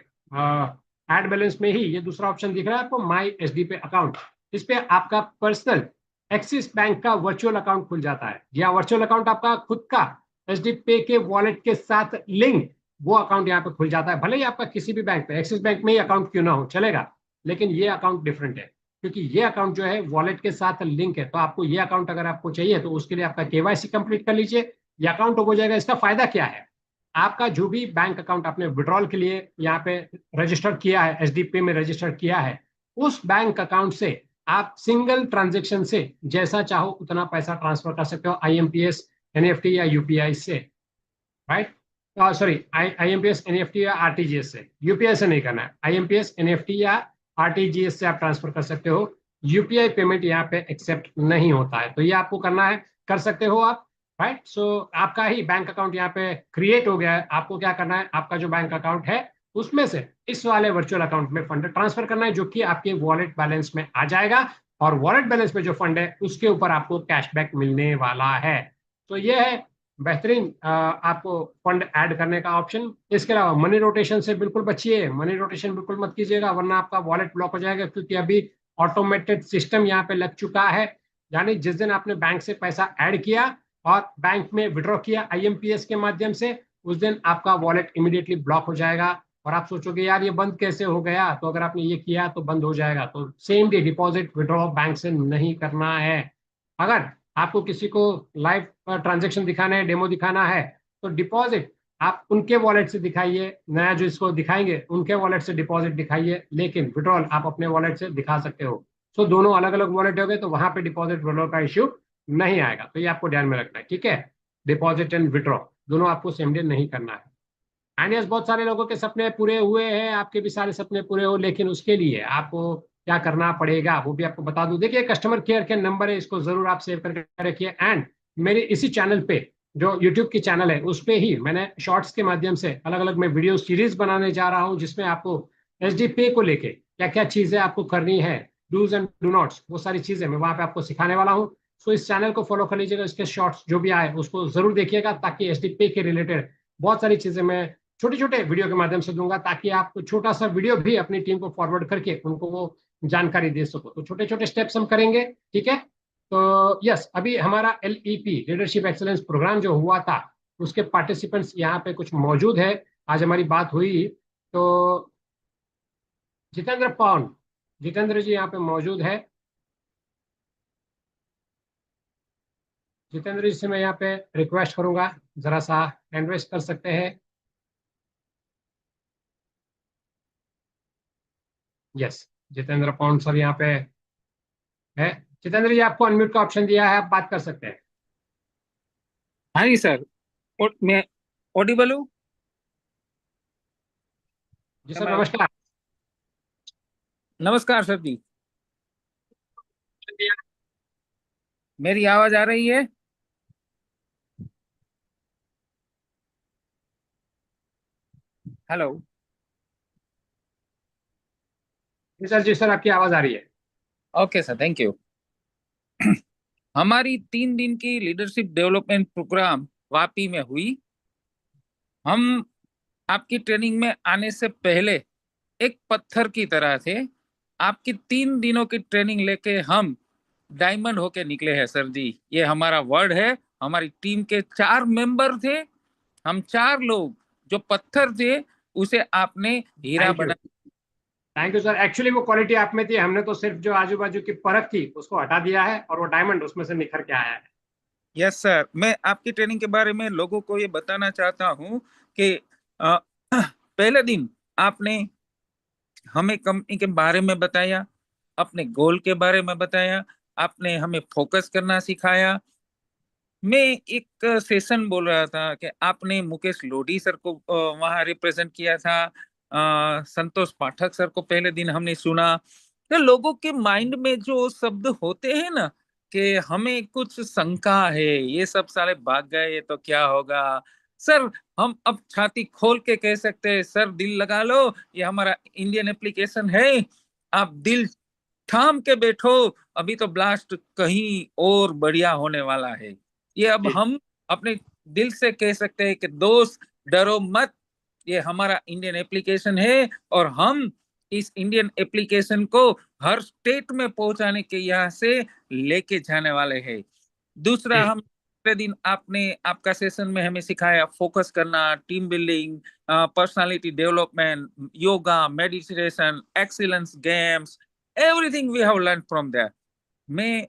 ऐड बैलेंस में ही ये दूसरा ऑप्शन दिख रहा है आपको, माई एसडी पे अकाउंट। इस पे आपका पर्सनल एक्सिस बैंक का वर्चुअल अकाउंट खुल जाता है, या वर्चुअल अकाउंट आपका खुद का एसडी पे के वॉलेट के साथ लिंक, वो अकाउंट यहाँ पे खुल जाता है। भले ही आपका किसी भी बैंक पे एक्सिस बैंक में ही अकाउंट क्यों ना हो चलेगा, लेकिन ये अकाउंट डिफरेंट है, क्योंकि ये अकाउंट जो है वॉलेट के साथ लिंक है। तो आपको ये अकाउंट अगर आपको चाहिए तो उसके लिए आपका केवाईसी कंप्लीट कर लीजिए, ये अकाउंट हो जाएगा। इसका फायदा क्या है, आपका जो भी बैंक अकाउंट आपने विड्रॉल के लिए यहाँ पे रजिस्टर किया है, एसडीपी में रजिस्टर किया है, उस बैंक अकाउंट से आप सिंगल ट्रांजेक्शन से जैसा चाहो उतना पैसा ट्रांसफर कर सकते हो, आईएमपीएस, एनईएफटी या यूपीआई से। राइट। सॉरी, आईएमपीएस, एनईएफटी या आरटीजीएस से, यूपीआई से नहीं करना है। आईएमपीएस, एनईएफटी या आरटीजीएस से आप ट्रांसफर कर सकते हो। यूपीआई पेमेंट यहाँ पे एक्सेप्ट नहीं होता है, तो ये आपको करना है, कर सकते हो आप। राइट। सो आपका ही बैंक अकाउंट यहाँ पे क्रिएट हो गया है। आपको क्या करना है, आपका जो बैंक अकाउंट है उसमें से इस वाले वर्चुअल अकाउंट में फंड ट्रांसफर करना है, जो कि आपके वॉलेट बैलेंस में आ जाएगा, और वॉलेट बैलेंस में जो फंड है उसके ऊपर आपको कैशबैक मिलने वाला है। तो ये है बेहतरीन आपको फंड ऐड करने का ऑप्शन। इसके अलावा मनी रोटेशन से बिल्कुल बचिए, मनी रोटेशन बिल्कुल मत कीजिएगा, वरना आपका वॉलेट ब्लॉक हो जाएगा, क्योंकि अभी ऑटोमेटेड सिस्टम यहाँ पे लग चुका है। यानी जिस दिन आपने बैंक से पैसा ऐड किया और बैंक में विड्रॉ किया आईएमपीएस के माध्यम से, उस दिन आपका वॉलेट इमीडिएटली ब्लॉक हो जाएगा। और आप सोचोगे यार ये बंद कैसे हो गया, तो अगर आपने ये किया तो बंद हो जाएगा। तो same day deposit withdraw bank से नहीं करना है। अगर आपको किसी को लाइव ट्रांजेक्शन दिखाना है, डेमो दिखाना है, तो डिपॉजिट आप उनके वॉलेट से दिखाइए, नया जो इसको दिखाएंगे उनके वॉलेट से डिपॉजिट दिखाइए, लेकिन विड्रॉल आप अपने वॉलेट से दिखा सकते हो। सो दोनों अलग अलग वॉलेट हो गए तो वहां पे डिपॉजिट विड्रॉल का इश्यू नहीं आएगा। तो ये आपको ध्यान में रखना है। ठीक है। डिपॉजिट एंड विड्रॉ दोनों आपको सेम डे नहीं करना है। एंड यस, बहुत सारे लोगों के सपने पूरे हुए हैं, आपके भी सारे सपने पूरे हो, लेकिन उसके लिए आपको क्या करना पड़ेगा वो भी आपको बता दूं। देखिए, कस्टमर केयर के नंबर है, इसको जरूर आप सेव करके रखिए। एंड मेरे इसी चैनल पे, जो यूट्यूब की चैनल है, उस पे ही मैंने शॉर्ट्स के माध्यम से अलग अलग मैं वीडियो सीरीज बनाने जा रहा हूँ, जिसमें आपको एसडी पे को लेके क्या क्या चीजें आपको करनी है, डूज एंड डू नॉट्स, वो सारी चीजें मैं वहां पे आपको सिखाने वाला हूँ। सो इस चैनल को फॉलो कर लीजिएगा, इसके शॉर्ट्स जो भी आए उसको जरूर देखिएगा, ताकि एसडी पे के रिलेटेड बहुत सारी चीजें मैं छोटे छोटे वीडियो के माध्यम से दूंगा, ताकि आप छोटा सा वीडियो भी अपनी टीम को फॉरवर्ड करके उनको वो जानकारी दे सको। तो छोटे छोटे स्टेप्स हम करेंगे। ठीक है। तो यस, अभी हमारा एलईपी लीडरशिप एक्सेलेंस प्रोग्राम जो हुआ था, उसके पार्टिसिपेंट्स यहाँ पे कुछ मौजूद है। आज हमारी बात हुई तो जितेंद्र पवन, जितेंद्र जी यहाँ पे मौजूद है। जितेंद्र जी से मैं यहाँ पे रिक्वेस्ट करूंगा, जरा सा हैंड रेस कर सकते हैं। यस, जितेंद्र पवन सर यहाँ पे है। जितेंद्र जी, आपको अनम्यूट का ऑप्शन दिया है, आप बात कर सकते हैं। हाँ जी सर। मैं ऑडिबल हूँ? जी Am सर, I audible? नमस्कार। नमस्कार सर जी। मेरी आवाज आ रही है? हेलो। जी सर, जी सर, आपकी आवाज आ रही है। Okay sir, thank you. हमारी 3 दिन की लीडरशिप डेवलपमेंट प्रोग्राम वापी में हुई। हम आपकी ट्रेनिंग में आने से पहले एक पत्थर की तरह थे। आपकी 3 दिनों की ट्रेनिंग लेके हम डायमंड होके निकले हैं सर जी। ये हमारा वर्ड है। हमारी टीम के 4 मेंबर थे। हम 4 लोग जो पत्थर थे, उसे आपने हीरा थैंक यू। बना। Thank you sir. एक्चुअली वो क्वालिटी आप में थी, हमने तो सिर्फ जो आजू बाजू की परख थी उसको हटा दिया है और वो डायमंड उसमें से निखर के आया है। यस सर, मैं आपकी ट्रेनिंग के बारे में लोगों को ये बताना चाहता हूँ कि अ, पहले दिन आपने हमें कंपनी के बारे में बताया, अपने गोल के बारे में बताया, आपने हमें फोकस करना सिखाया। मैं एक सेशन बोल रहा था कि आपने मुकेश लोधी सर को वहां रिप्रेजेंट किया था, संतोष पाठक सर को पहले दिन हमने सुना। तो लोगों के माइंड में जो शब्द होते हैं ना, कि हमें कुछ शंका है, ये सब साले भाग गए तो क्या होगा। सर, हम अब छाती खोल के कह सकते हैं, सर दिल लगा लो, ये हमारा इंडियन एप्लीकेशन है, आप दिल थाम के बैठो, अभी तो ब्लास्ट कहीं और बढ़िया होने वाला है। ये अब जी हम अपने दिल से कह सकते हैं कि दोस्त डरो मत, ये हमारा इंडियन एप्लीकेशन है और हम इस इंडियन एप्लीकेशन को हर स्टेट में पहुंचाने के यहाँ से लेके जाने वाले हैं। दूसरा, जी हम दूसरे दिन आपने आपका सेशन में हमें सिखाया फोकस करना, team building, personality development, yoga, meditation, excellence games, everything we have learn from that. मैं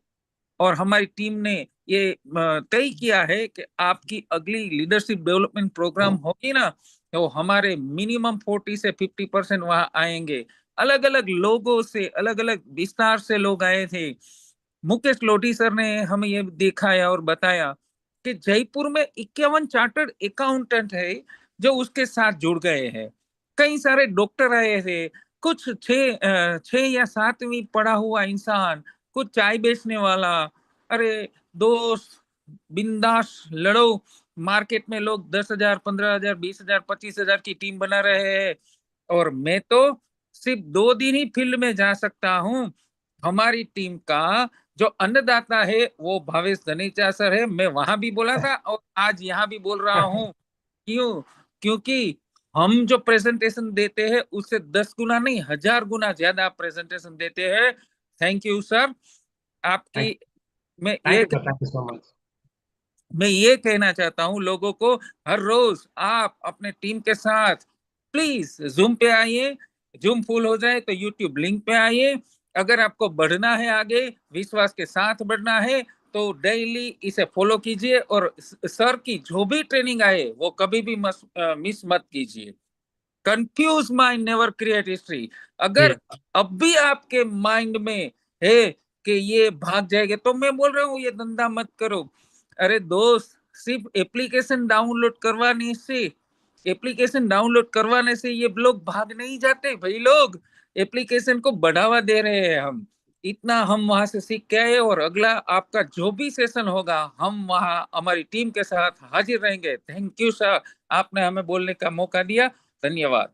और हमारी टीम ने ये तय किया है कि आपकी अगली लीडरशिप डेवलपमेंट प्रोग्राम होगी ना, तो हमारे मिनिमम 40 से 50% वहां आएंगे। अलग अलग लोगों से, अलग अलग विस्तार से लोग आए थे। मुकेश लोधी सर ने हमें ये दिखाया और बताया कि जयपुर में 51 चार्टर्ड अकाउंटेंट है जो उसके साथ जुड़ गए हैं। कई सारे डॉक्टर आए थे, कुछ छह या सातवीं पढ़ा हुआ इंसान, कुछ चाय बेचने वाला। अरे दोस्त, बिंदास लड़ो। मार्केट में लोग 10,000, 15,000, 20,000, 25,000 की टीम बना रहे हैं, और मैं तो सिर्फ 2 दिन ही फील्ड में जा सकता हूँ। हमारी टीम का जो अन्नदाता है वो भावेश धनेचा सर है। मैं वहां भी बोला था और आज यहाँ भी बोल रहा हूँ। क्यों? क्योंकि हम जो प्रेजेंटेशन देते हैं उससे 10 गुना नहीं, 1,000 गुना ज्यादा प्रेजेंटेशन देते हैं। Thank you sir. आपकी मैं थैंक ये you sir, thank you so much. मैं ये कहना चाहता हूँ लोगों को, हर रोज आप अपने टीम के साथ प्लीज जूम पे आइए। जूम फुल हो जाए तो यूट्यूब लिंक पे आइए। अगर आपको बढ़ना है आगे, विश्वास के साथ बढ़ना है, तो डेली इसे फॉलो कीजिए और सर की जो भी ट्रेनिंग आए वो कभी भी मिस मत कीजिए। Confuse mind never create history. जी अगर अब भी आपके माइंड में है कि ये भाग जाएगा, तो मैं बोल रहा हूँ ये धंधा मत करो। अरे दोस्त, सिर्फ एप्लीकेशन डाउनलोड करवाने से ये लोग भाग नहीं जाते भाई। लोग एप्लीकेशन को बढ़ावा दे रहे हैं। हम इतना हम वहां से सीख के आए, और अगला आपका जो भी सेशन होगा हम वहां हमारी टीम के साथ हाजिर रहेंगे। थैंक यू सर, आपने हमें बोलने का मौका दिया। धन्यवाद।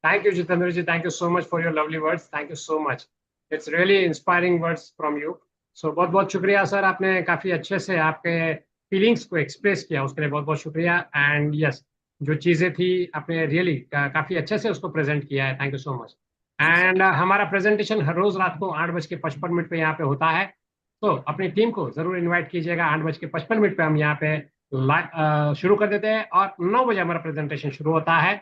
Thank you Jitendra ji, thank you so much for your lovely words, thank you so much. It's really inspiring words from you. So बहुत बहुत शुक्रिया सर, आपने काफी अच्छे से आपके फीलिंग्स को एक्सप्रेस किया, उसके लिए बहुत बहुत शुक्रिया। एंड यस, जो चीजें थी आपने रियली काफी अच्छे से उसको प्रेजेंट किया है, thank you so much. And हमारा प्रेजेंटेशन हर रोज रात को 8:55 पे यहाँ पे होता है। तो अपनी टीम को जरूर इन्वाइट कीजिएगा। 8:55 पे हम यहाँ पे शुरू कर देते हैं और 9 बजे हमारा प्रेजेंटेशन शुरू होता है।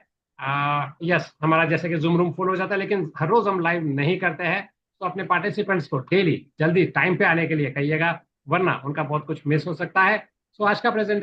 यस, हमारा जैसे कि जूम रूम फुल हो जाता है, लेकिन हर रोज हम लाइव नहीं करते हैं। तो अपने पार्टिसिपेंट्स को डेली जल्दी टाइम पे आने के लिए कहिएगा, वरना उनका बहुत कुछ मिस हो सकता है। सो आज का प्रेजेंट